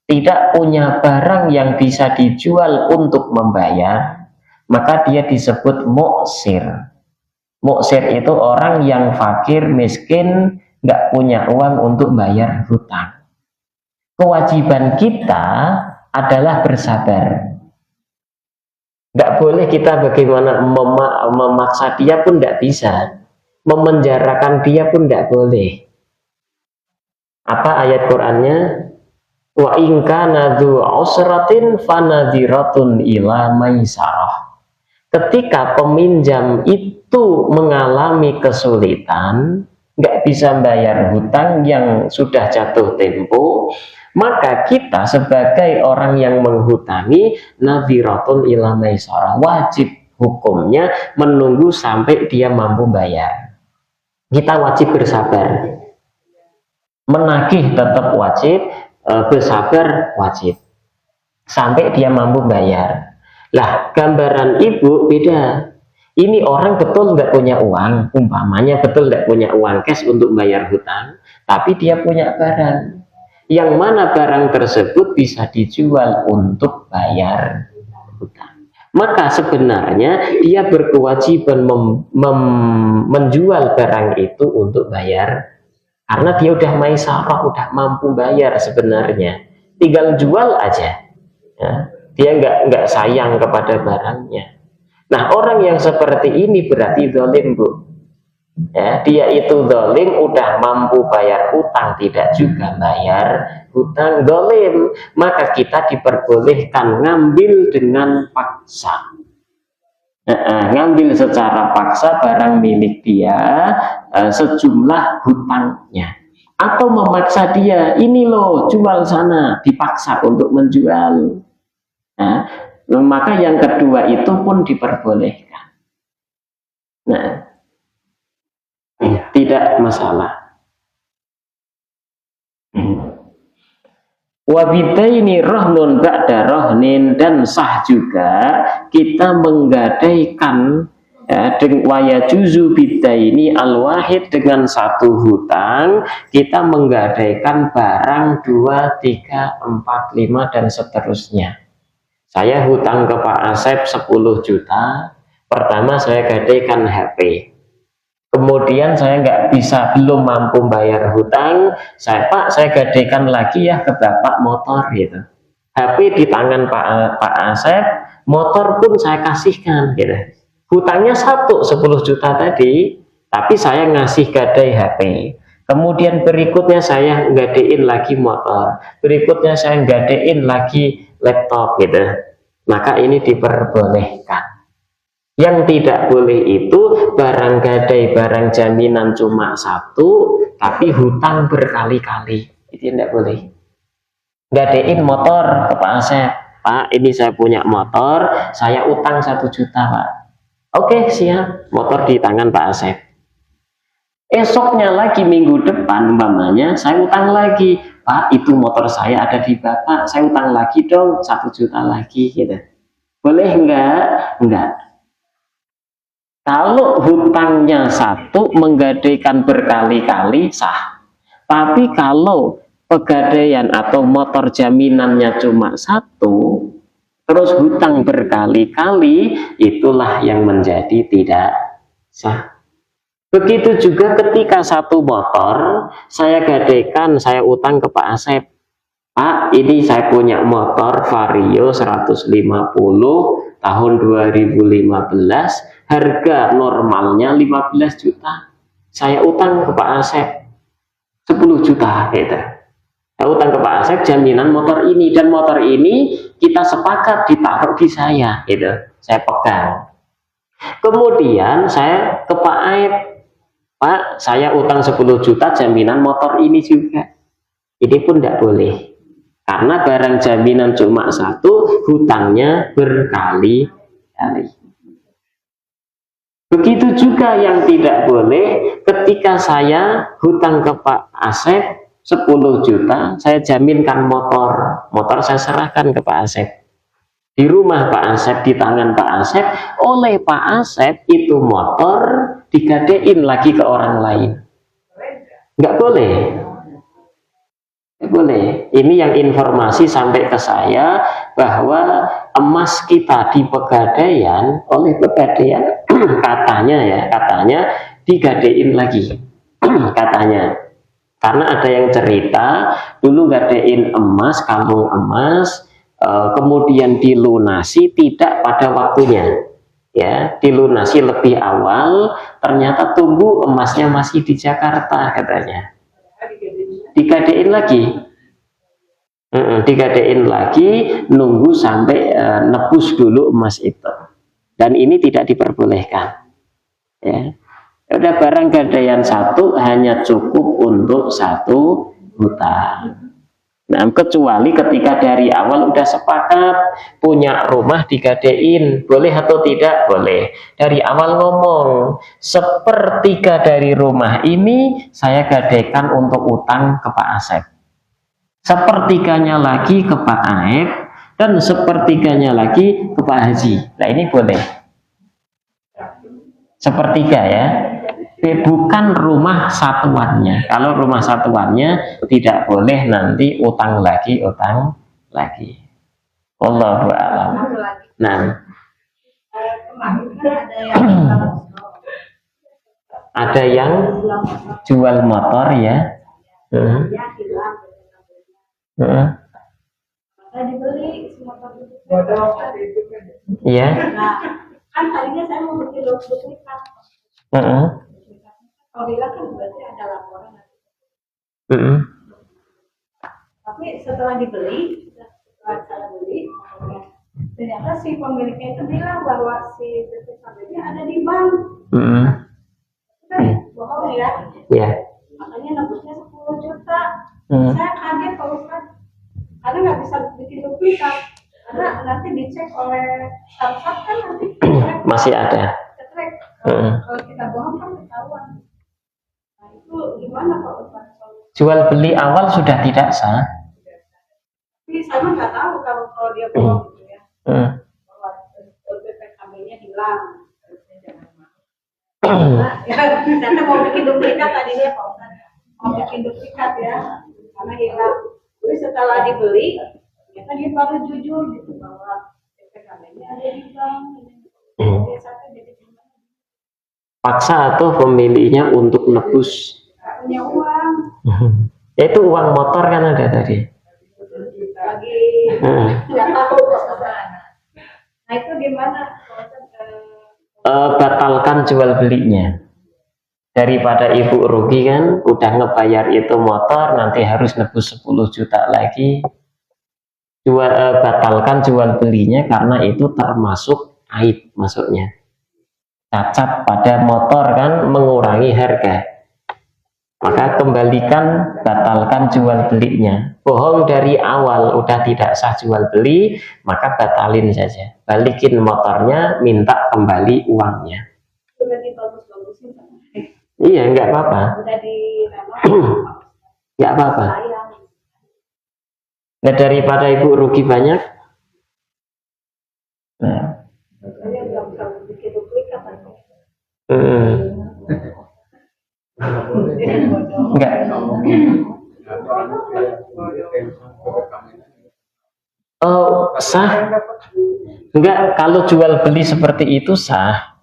S1: tidak punya barang yang bisa dijual untuk membayar, maka dia disebut muksir. Muksir itu orang yang fakir, miskin, nggak punya uang untuk bayar hutang. Kewajiban kita adalah bersabar. Nggak boleh kita bagaimana memaksa dia pun nggak bisa. Memenjarakan dia pun tidak boleh. Apa ayat Qur'annya? Wa in kana dzu usratin fanadhiratun ila maisarah. Ketika peminjam itu mengalami kesulitan, nggak bisa bayar hutang yang sudah jatuh tempo, maka kita sebagai orang yang menghutangi, nadhiratun ila maisarah, wajib hukumnya menunggu sampai dia mampu bayar. Kita wajib bersabar, menagih tetap wajib, bersabar wajib sampai dia mampu bayar. Lah, gambaran ibu beda. Ini orang betul nggak punya uang, umpamanya betul nggak punya uang cash untuk bayar hutang, tapi dia punya barang, yang mana barang tersebut bisa dijual untuk bayar hutang. Maka sebenarnya dia berkewajiban menjual barang itu untuk bayar, karena dia udah maisarah, udah mampu bayar sebenarnya, tinggal jual aja. Ya, dia nggak sayang kepada barangnya. Nah, orang yang seperti ini berarti zalim, Bu. Ya, dia itu zalim, udah mampu bayar hutang, tidak juga bayar hutang, zalim. Maka kita diperbolehkan ngambil dengan paksa. Ngambil secara paksa barang milik dia, sejumlah hutangnya. Atau memaksa dia, ini loh jual sana, dipaksa untuk menjual. Nah, maka yang kedua itu pun diperbolehkan. Nah, tidak masalah. Wabidaini rohnun ba'da rohnin, dan sah juga kita menggadaikan waya juzu bidaini al-wahid, dengan satu hutang kita menggadaikan barang 2, 3, 4, 5 dan seterusnya. Saya hutang ke Pak Asep 10 juta, pertama saya gadaikan HP. Kemudian saya belum mampu bayar hutang, saya gadaikan lagi ya ke Bapak motor gitu. HP di tangan Pak Asep, motor pun saya kasihkan gitu. Hutangnya 10 juta tadi, tapi saya ngasih gadai HP. Kemudian berikutnya saya gadein lagi motor, berikutnya saya gadein lagi laptop gitu. Maka ini diperbolehkan. Yang tidak boleh itu barang gadai, barang jaminan cuma 1, tapi hutang berkali-kali. Itu tidak boleh. Gadein motor ke Pak Asep, Pak, ini saya punya motor, saya utang 1 juta, Pak. Oke, siap. Motor di tangan Pak Asep. Esoknya lagi, minggu depan umpamanya, saya utang lagi, Pak, itu motor saya ada di Bapak, saya utang lagi dong 1 juta lagi gitu. Boleh enggak? Enggak. Kalau hutangnya 1, menggadaikan berkali-kali sah. Tapi kalau pegadaian atau motor jaminannya cuma 1, terus hutang berkali-kali, itulah yang menjadi tidak sah. Begitu juga ketika 1 motor saya gadaikan, saya utang ke Pak Asep, Pak, ini saya punya motor Vario 150 tahun 2015, harga normalnya 15 juta. Saya utang ke Pak Asep 10 juta gitu. Saya utang ke Pak Asep jaminan motor ini, dan motor ini kita sepakat ditaruh di saya gitu. Saya pegang. Kemudian saya ke Pak Aib, Pak, saya utang 10 juta jaminan motor ini juga. Ini pun tidak boleh. Karena barang jaminan cuma 1, hutangnya berkali-kali. Begitu juga yang tidak boleh ketika saya hutang ke Pak Asep 10 juta, saya jaminkan motor saya serahkan ke Pak Asep. Di rumah Pak Asep, di tangan Pak Asep, oleh Pak Asep itu motor digadein lagi ke orang lain. Nggak boleh. Nggak boleh. Ini yang informasi sampai ke saya bahwa emas kita di Pegadaian, oleh Pegadaian katanya digadein lagi. Katanya. Karena ada yang cerita dulu gadein emas, kalung emas, kemudian dilunasi tidak pada waktunya, ya, dilunasi lebih awal, ternyata tunggu emasnya masih di Jakarta katanya, digadein lagi, nunggu sampai nebus dulu emas itu, dan ini tidak diperbolehkan, ya. Udah barang gadaian satu hanya cukup untuk satu hutang. Nah, kecuali ketika dari awal udah sepakat punya rumah digadein, boleh atau tidak? Boleh. Dari awal ngomong, sepertiga dari rumah ini saya gadaikan untuk utang ke Pak Asep. Sepertiganya lagi ke Pak Aep, dan sepertiganya lagi ke Pak Haji. Nah, ini boleh. Sepertiga ya. Bukan rumah satuannya. Kalau rumah satuannya tidak boleh, nanti utang lagi. Wallahu a'lam. Nah, ada yang jual motor ya. Iya.
S2: Kan tadinya saya mau bikin duplikat. Kalau bilang kan berarti ada laporan. Tapi setelah saya beli, ternyata si pemiliknya itu bilang bahwa si BPKB-nya ada di bank. Kan bohong ya?
S1: Iya.
S2: Makanya nebusnya 10 juta. Saya kaget Pak Ustadz, karena nggak bisa bikin duplikat, karena nanti dicek oleh Samsat kan nanti
S1: masih ada.
S2: Kalau kita bohong kan ketahuan. Nah itu gimana Pak Ustadz?
S1: Jual beli awal sudah tidak sah.
S2: Tapi saya nggak tahu kalau dia bohong gitu ya. Bahwa BPKB-nya hilang. Nah, ya, ternyata mau bikin duplikat tadinya Pak Ustadz. Mau bikin duplikat ya, karena hilang. Jadi setelah dibeli, ternyata dia baru jujur gitu bahwa BPKB-nya ada di bank. Biasanya jadi
S1: paksa atau pemiliknya untuk nebus.
S2: punya uang.
S1: Itu uang motor kan ada tadi.
S2: Lagi nggak tahu. Nah itu gimana?
S1: Batalkan jual belinya. Daripada ibu rugi kan, udah ngebayar itu motor, nanti harus nebus 10 juta lagi. Batalkan jual belinya karena itu termasuk aib masuknya. Cacat pada motor kan, mengurangi harga. Maka kembalikan, batalkan jual belinya. Bohong dari awal udah tidak sah jual beli, maka batalin saja. Balikin motornya, minta kembali uangnya.
S2: Sudah dibagus-bagusin.
S1: Iya, nggak apa-apa.
S2: Udah
S1: Nggak apa-apa. Nah, daripada ibu rugi banyak. Nah. Enggak. Oh, sah. Enggak, kalau jual beli seperti itu sah.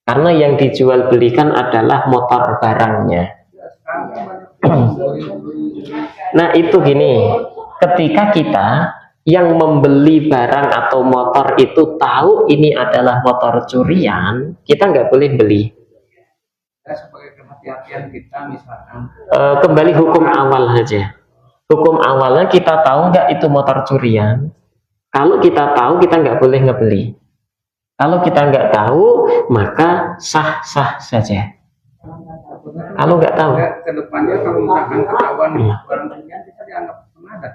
S1: Karena yang dijual belikan adalah motor barangnya. Nah, itu gini. Ketika kita yang membeli barang atau motor itu tahu ini adalah motor curian, kita nggak boleh beli.
S4: Sebagai kehati-hatian kita misalkan
S1: kembali hukum awal saja. Hukum awalnya kita tahu nggak itu motor curian. Kalau kita tahu, kita nggak boleh ngebeli. Kalau kita nggak tahu, maka sah-sah saja. Kalau nggak tahu,
S4: kedepannya kalau misalkan ketahuan barang curian bisa dianggap pengadat.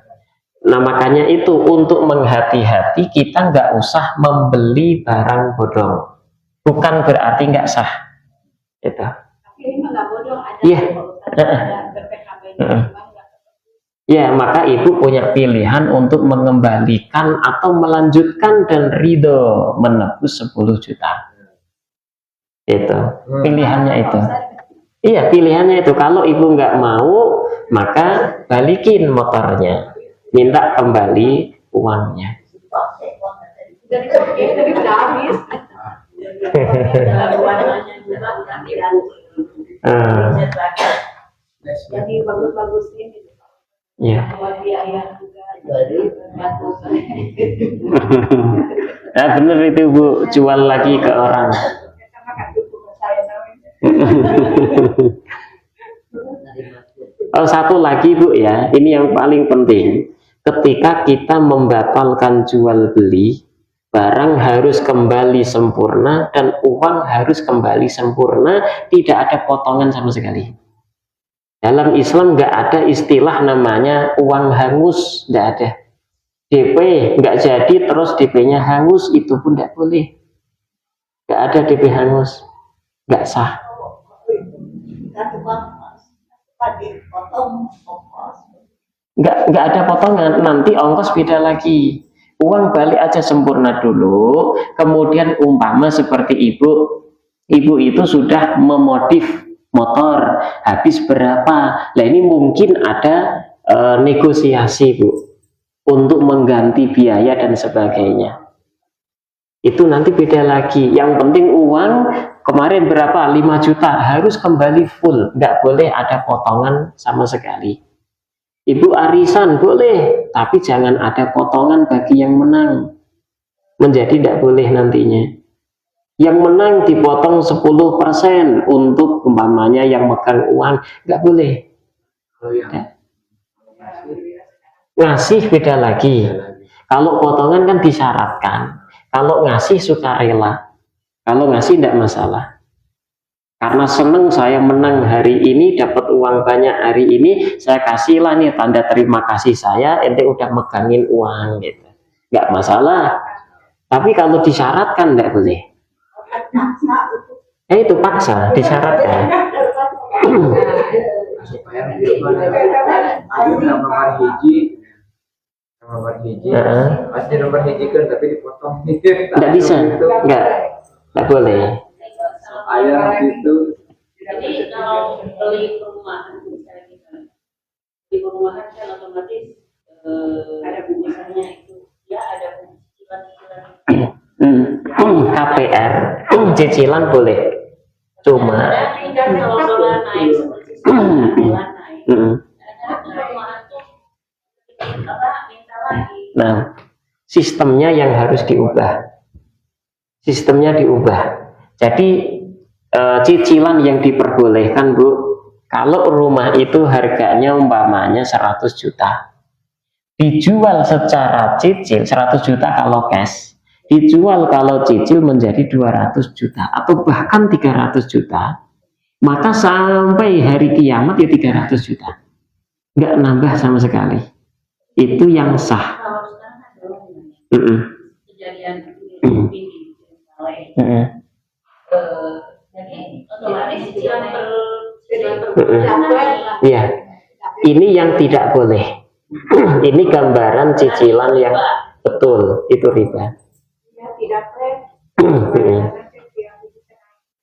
S1: Nah makanya itu untuk menghati-hati kita nggak usah membeli barang bodong. bukan berarti nggak sah. Itu.
S3: Tapi ini nggak bodoh, ada
S1: Iya.
S3: BPKB
S1: Ya, maka ibu punya pilihan untuk mengembalikan atau melanjutkan dan ridho menebus 10 juta. Itu pilihannya itu. Iya, pilihannya itu. Kalau ibu nggak mau, maka balikin motornya, minta kembali uangnya.
S3: dari udah habis. Jadi bagus-bagus ini.
S1: Ya.
S3: Buat biaya juga.
S1: Nah, bener itu Bu, jual lagi ke orang.
S3: Karena kan cukup saya namanya.
S1: Oh, satu lagi Bu ya, ini yang paling penting. Ketika kita membatalkan jual beli, barang harus kembali sempurna dan uang harus kembali sempurna, tidak ada potongan sama sekali. Dalam Islam nggak ada istilah namanya uang hangus, nggak ada. DP nggak jadi terus DP-nya hangus, itu pun nggak boleh. Nggak ada DP hangus, nggak sah. Nggak ada potongan, nanti ongkos beda lagi. Uang balik aja sempurna dulu, kemudian umpama seperti ibu itu sudah memodif motor, habis berapa? Nah ini mungkin ada negosiasi Bu, untuk mengganti biaya dan sebagainya. Itu nanti beda lagi. Yang penting uang kemarin berapa? 5 juta harus kembali full, nggak boleh ada potongan sama sekali. Ibu arisan boleh, tapi jangan ada potongan bagi yang menang. Menjadi tidak boleh nantinya. Yang menang dipotong 10% untuk umpamanya yang megang uang, nggak boleh. Ngasih beda lagi. Kalau potongan kan disyaratkan. Kalau ngasih sukarela. Kalau ngasih tidak masalah. Karena seneng saya menang hari ini, dapat uang banyak hari ini, saya kasihlah nih tanda terima kasih saya, ente udah megangin uang gitu. Nggak masalah. Tapi kalau disyaratkan tidak boleh. Itu paksa, disyaratkan.
S4: Supaya nomor hiji pasti nomor hiji kan tapi dipotong.
S1: Nggak bisa, nggak boleh.
S4: Ayah gitu.
S2: Jadi kalau beli perumahan misalnya kita di perumahan kan otomatis ada misalnya itu ya ada cicilan.
S1: KPR cicilan boleh, cuma
S2: Kalau dolar naik seperti sekarang dolar naik. Perumahan tuh minta lagi.
S1: Nah, sistemnya yang harus diubah. Sistemnya diubah. Jadi cicilan yang diperbolehkan Bu, kalau rumah itu harganya umpamanya 100 juta, dijual secara cicil 100 juta kalau cash, dijual kalau cicil menjadi 200 juta atau bahkan 300 juta, maka sampai hari kiamat ya 300 juta, nggak nambah sama sekali. Itu yang sah.
S2: Kalau sekarang ada kejadian ini jadi otomatis cicilan
S1: Iya, ini yang tidak boleh. Ini gambaran cicilan yang betul, itu riba.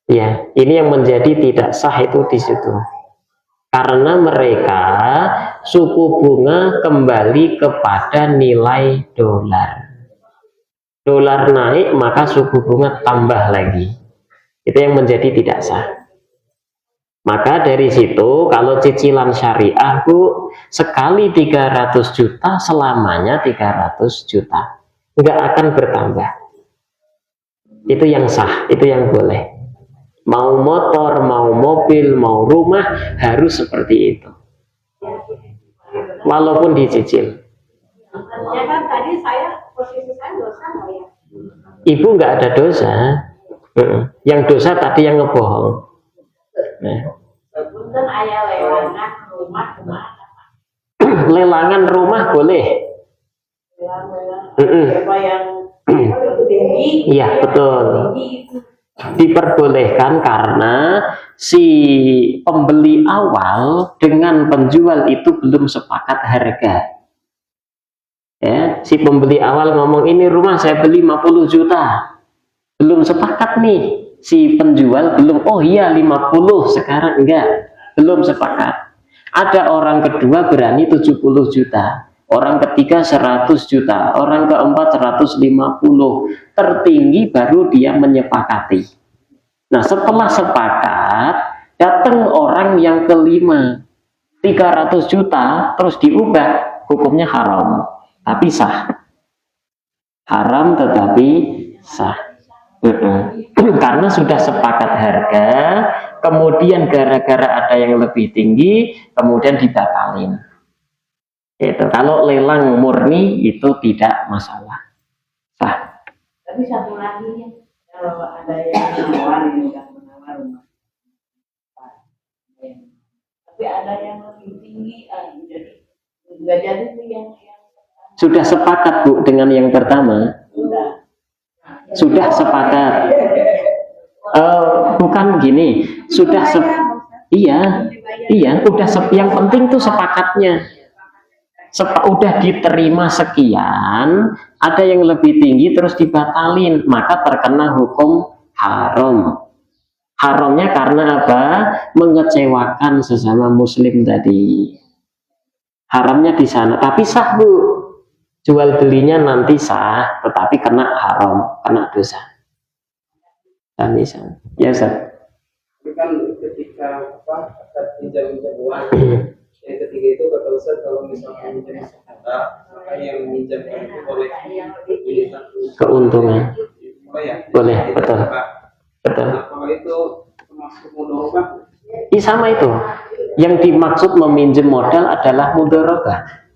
S1: Ya, ini yang menjadi tidak sah itu di situ. Karena mereka suku bunga kembali kepada nilai dolar. Dolar naik maka suku bunga tambah lagi. Itu yang menjadi tidak sah. Maka dari situ kalau cicilan syariah Bu, sekali 300 juta selamanya 300 juta. Nggak akan bertambah. Itu yang sah, itu yang boleh. Mau motor, mau mobil, mau rumah harus seperti itu. Walaupun dicicil.
S3: Ya kan tadi posisi saya dosa nggak ya?
S1: Ibu nggak ada dosa. Yang dosa tadi yang ngebohong. Nah.
S3: Punten ayah lelangan rumah kemana?
S1: Lelangan rumah boleh.
S3: Apa yang tinggi?
S1: Iya betul. Diperbolehkan karena si pembeli awal dengan penjual itu belum sepakat harga. Ya, si pembeli awal ngomong ini rumah saya beli 50 juta. Belum sepakat nih si penjual, belum, oh iya 50 sekarang, enggak, belum sepakat. Ada orang kedua berani 70 juta, orang ketiga 100 juta, orang keempat 150, tertinggi baru dia menyepakati. Nah, setelah sepakat, datang orang yang kelima, 300 juta, terus diubah, hukumnya haram, tapi sah. Haram tetapi sah. Karena sudah sepakat harga, kemudian gara-gara ada yang lebih tinggi, kemudian dibatalin. Itu kalau lelang murni itu tidak masalah, sah.
S2: Tapi satu lagi, kalau ada yang menawar rumah, tapi ada yang lebih tinggi, jadi nggak jadi tuh yang
S1: sudah sepakat Bu dengan yang pertama. Sudah sepakat. Bukan gini, sudah iya, udah yang penting tuh sepakatnya. Udah diterima sekian, ada yang lebih tinggi terus dibatalin, maka terkena hukum haram. Haramnya karena apa? Mengecewakan sesama muslim tadi. Haramnya di sana, tapi sah Bu. Jual belinya nanti sah, tetapi kena haram, kena dosa. Dan bisa. Ya Ustaz.
S4: Itu kan ketika akad pinjam uang, yang ketiga itu kata Ustaz kalau misalkan pinjam sebentar, maka yang meminjamkan itu boleh pilih satu
S1: Keuntungan. Boleh, betul. Betul.
S4: Nah, kalau itu termasuk mudharabah.
S1: Sama itu. Yang dimaksud meminjam modal adalah mudharabah.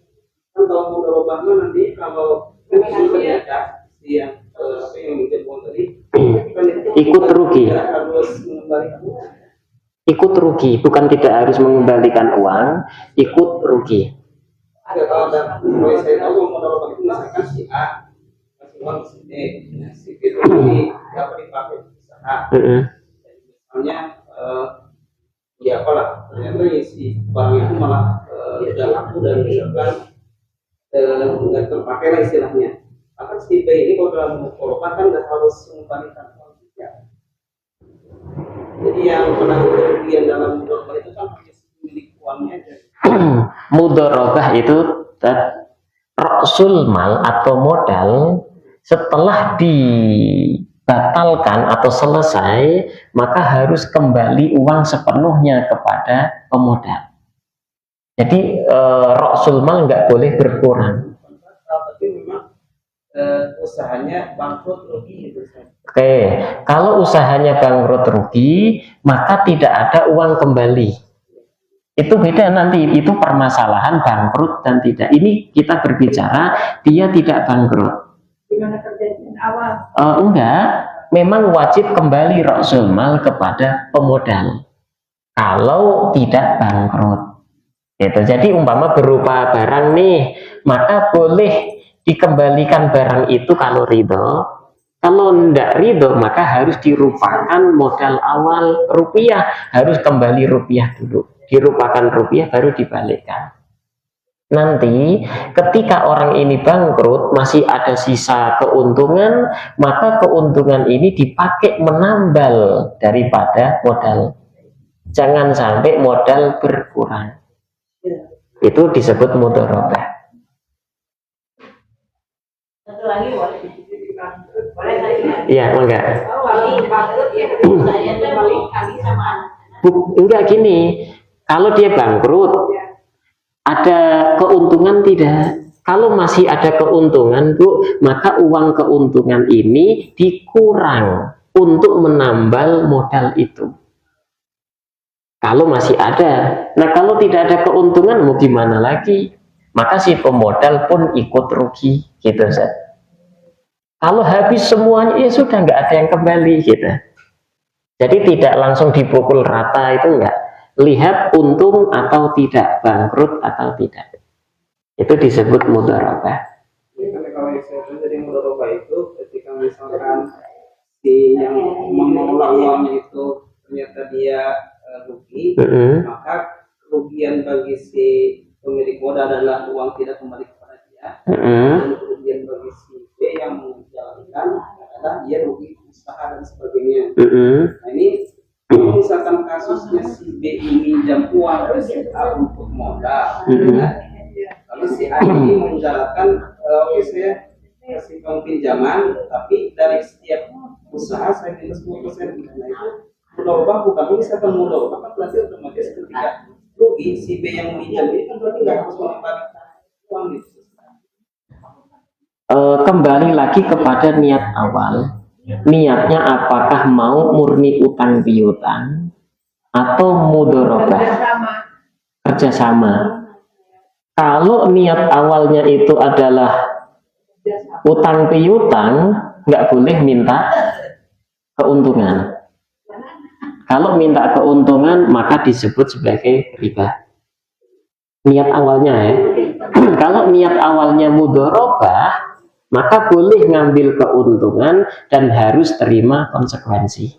S4: Kan kalau mudharabah nanti kalau ternyata si yang minjem uang tadi
S1: ikut rugi.
S4: harus mengembalikan uang.
S1: Ikut rugi, bukan tidak harus mengembalikan uang, ikut rugi.
S4: Ada kalau ada, saya tahu mudharabah itu misalkan si A kasih uang si B, si B ini dapat dipakai usaha. Misalnya ya apalah, ternyata si barang itu malah tidak laku dan misalkan nggak terpakai lah istilahnya. Maka si B ini kalau dalam mudharabah kan nggak harus mengembalikan uang juga. Jadi yang pernah kerugian dalam mudharabah itu kan hanya milik uangnya aja.
S1: Mudharabah itu ra'sul mal atau modal setelah dibatalkan atau selesai, maka harus kembali uang sepenuhnya kepada pemodal. Jadi ra'sul mal nggak boleh berkurang.
S4: Tapi memang usahanya bangkrut rugi gitu.
S1: Oke, kalau usahanya bangkrut rugi, maka tidak ada uang kembali. Itu beda nanti, itu permasalahan bangkrut dan tidak. Ini kita berbicara dia tidak bangkrut.
S3: Gimana perjanjian awal?
S1: Enggak, memang wajib kembali ra'sul mal kepada pemodal. Kalau tidak bangkrut. Gitu. Jadi umpama berupa barang nih, maka boleh dikembalikan barang itu kalau ridho. Kalau tidak ridho, maka harus dirupakan modal awal rupiah, harus kembali rupiah dulu. Dirupakan rupiah baru dibalikkan. Nanti ketika orang ini bangkrut masih ada sisa keuntungan, maka keuntungan ini dipakai menambal daripada modal. Jangan sampai modal berkurang. Itu disebut mudharabah.
S2: satu lagi boleh
S1: Iya, enggak. Enggak gini. Kalau dia bangkrut, ada keuntungan tidak? Kalau masih ada keuntungan, Bu, maka uang keuntungan ini dikurang untuk menambal modal itu. Kalau masih ada. Nah, kalau tidak ada keuntungan, mau gimana lagi? Maka si pemodal pun ikut rugi, gitu, Ustaz. Kalau habis semuanya, ya sudah nggak ada yang kembali, gitu. Jadi tidak langsung dipukul rata, itu enggak. Lihat untung atau tidak, bangkrut atau tidak. Itu disebut mudharabah.
S4: Karena kalau yang saya tahu dari mudharabah itu ketika misalkan si yang mengelola uangnya itu ternyata dia rugi, maka kerugian bagi si pemilik modal adalah uang tidak kembali kepada dia, dan kerugian bagi si B yang menjalankan adalah dia rugi usaha dan sebagainya. Nah ini kalau misalkan kasusnya si B ini minjam uang ke si A untuk modal, lalu si A ini menjalankan oke saya kasih uang pinjaman, tapi dari setiap usaha saya minta 10%. Nah itu mudorobah bukan misalkan mudorobah kan berarti otomatis ketika rugi si B yang meminjam ini kan berarti nggak harus mengembalikan uang gitu.
S1: Kembali lagi kepada niat awal. Niatnya apakah mau murni utang piutang atau mudorobah, kerjasama. Kalau niat awalnya itu adalah utang piutang, nggak boleh minta keuntungan. Kalau minta keuntungan maka disebut sebagai riba. Niat awalnya ya. Kalau niat awalnya mudorobah, maka boleh ngambil keuntungan dan harus terima konsekuensi.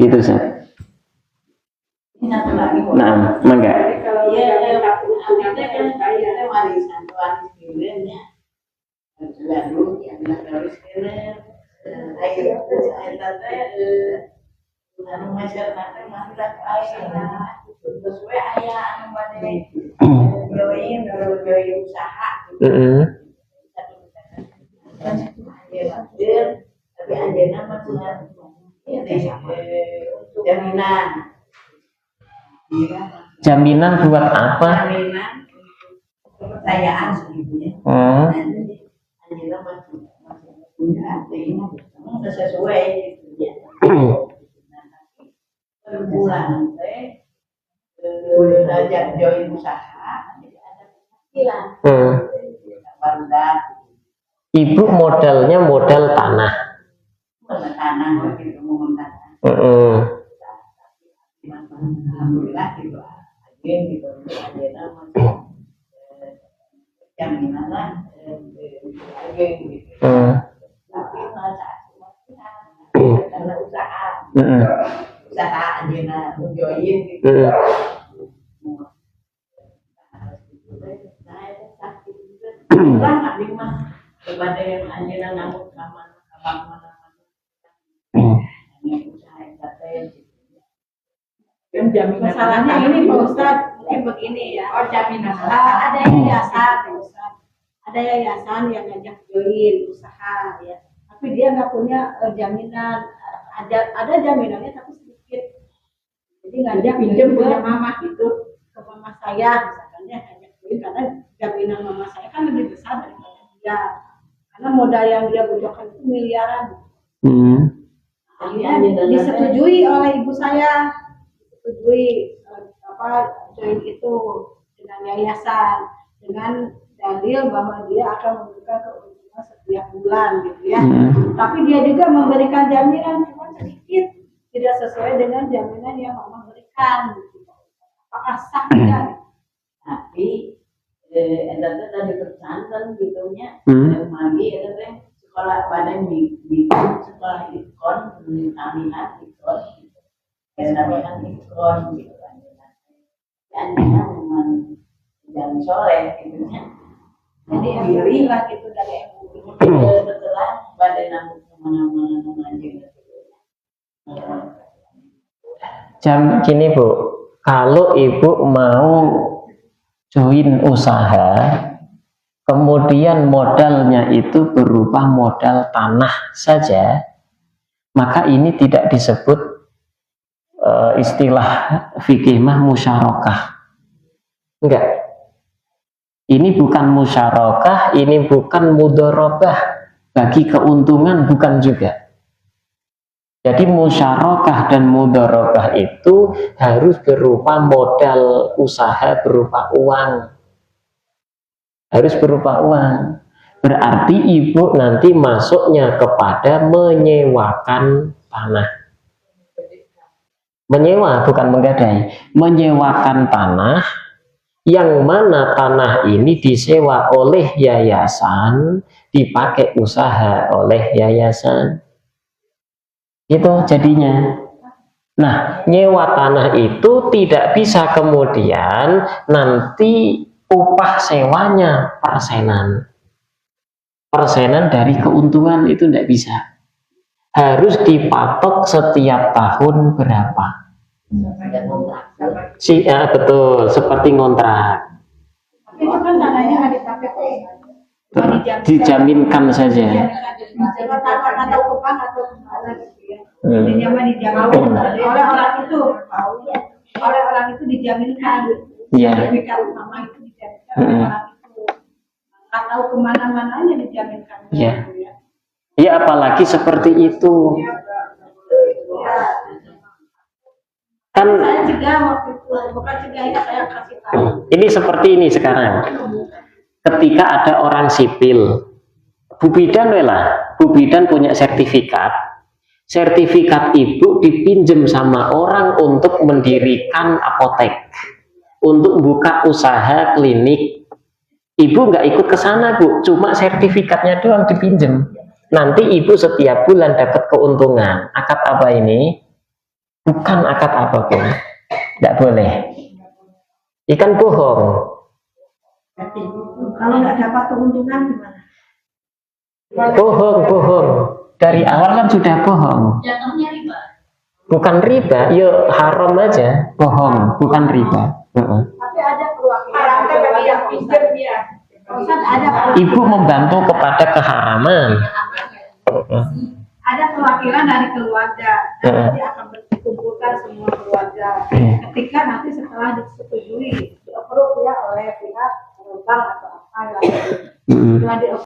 S1: Gitu Seth. Nah, mangga. Jaminan buat apa?
S2: Jaminan kepercayaan sebetulnya. Sesuai gitu ya. Per bulan belajar join usaha ada penghasilan.
S1: Ibu modalnya modal tanah.
S2: Tanah gitu tanah. Alhamdulillah gitu. Agen gitu. Ada masih jaminan lah agen gitu. Tapi karena usaha aja join gitu. Lah mah kepada yang aja nanggung sama
S3: Dan jaminan
S2: masalahnya ini Pak Ustadz mungkin begini ya.
S3: Oh jaminan.
S2: Ada yayasan Pak Ustadz, ada yayasan yang ngajak join usaha ya, tapi dia nggak punya jaminan. Ada jaminannya tapi sedikit. Jadi ngajak
S3: pinjam punya mama
S2: gitu ke mama saya misalkan ya, ngajak join karena jaminan mama saya kan lebih besar daripada dia, karena modal yang dia butuhkan itu miliaran. Akhirnya disetujui oleh ibu saya, disetujui join itu dengan yayasan dengan dalil bahwa dia akan memberikan keuntungan setiap bulan gitu ya. Tapi dia juga memberikan jaminan cuma sedikit, tidak sesuai dengan jaminan yang mama berikan. Gitu. Apakah sah tidak? Tapi ada dari pesantren gitunya, lagi ada sekolah badan di sekolah ikon, jaminan ikon, jaminan ikon gitu kan. Jaminan memang jam sore gitunya. Jadi pilih lah gitu dari setelah badan nambah kemana-mana aja.
S1: Jam gini Bu, kalau ibu mau join usaha, kemudian modalnya itu berupa modal tanah saja, maka ini tidak disebut istilah fikih mah musyarakah. Enggak. Ini bukan musyarakah, ini bukan mudharabah, bagi keuntungan bukan juga. Jadi musyarakah dan mudharabah itu harus berupa modal usaha berupa uang. Harus berupa uang. Berarti ibu nanti masuknya kepada menyewakan tanah. Menyewa bukan menggadai. Menyewakan tanah yang mana tanah ini disewa oleh yayasan, dipakai usaha oleh yayasan. Itu jadinya. Nah, nyewa tanah itu tidak bisa kemudian nanti upah sewanya persenan. Persenan dari keuntungan itu tidak bisa. Harus dipatok setiap tahun berapa. Betul, seperti ngontrak.
S3: Tapi itu kan tanahnya nggak dipakai,
S1: Dijaminkan saja.
S3: atau upah atau oleh orang itu dijaminkan.
S1: Iya.
S3: Sertifikat rumah itu dijaminkan oleh orang itu. Nggak tahu kemana-mananya dijaminkan.
S1: Iya. Ya apalagi seperti itu. Kan
S3: Saya juga waktu itu, bukan juga ya, saya kasih tahu.
S1: ini seperti ini sekarang. Ketika ada orang sipil, Bu Bidan Bu Bidan punya sertifikat. Sertifikat ibu dipinjam sama orang untuk mendirikan apotek, untuk buka usaha klinik. Ibu nggak ikut ke sana, Bu, cuma sertifikatnya doang dipinjam. Nanti ibu setiap bulan dapat keuntungan. Akad apa ini? Bukan akad apapun. Nggak boleh. Ikan bohong.
S2: Kalau nggak dapat keuntungan gimana?
S1: Bohong. Dari awal kan sudah bohong.
S3: Jatuhnya riba.
S1: Bukan riba, ya haram aja. Bohong, bukan riba.
S3: Tapi ada perwakilan dari yang pinjam dia. Ada
S1: Ibu membantu kepada keharaman.
S3: ada perwakilan dari keluarga. Nanti akan dikumpulkan semua keluarga. Ketika nanti setelah disetujui, di-approve ya oleh pihak bank atau apa. Setelah di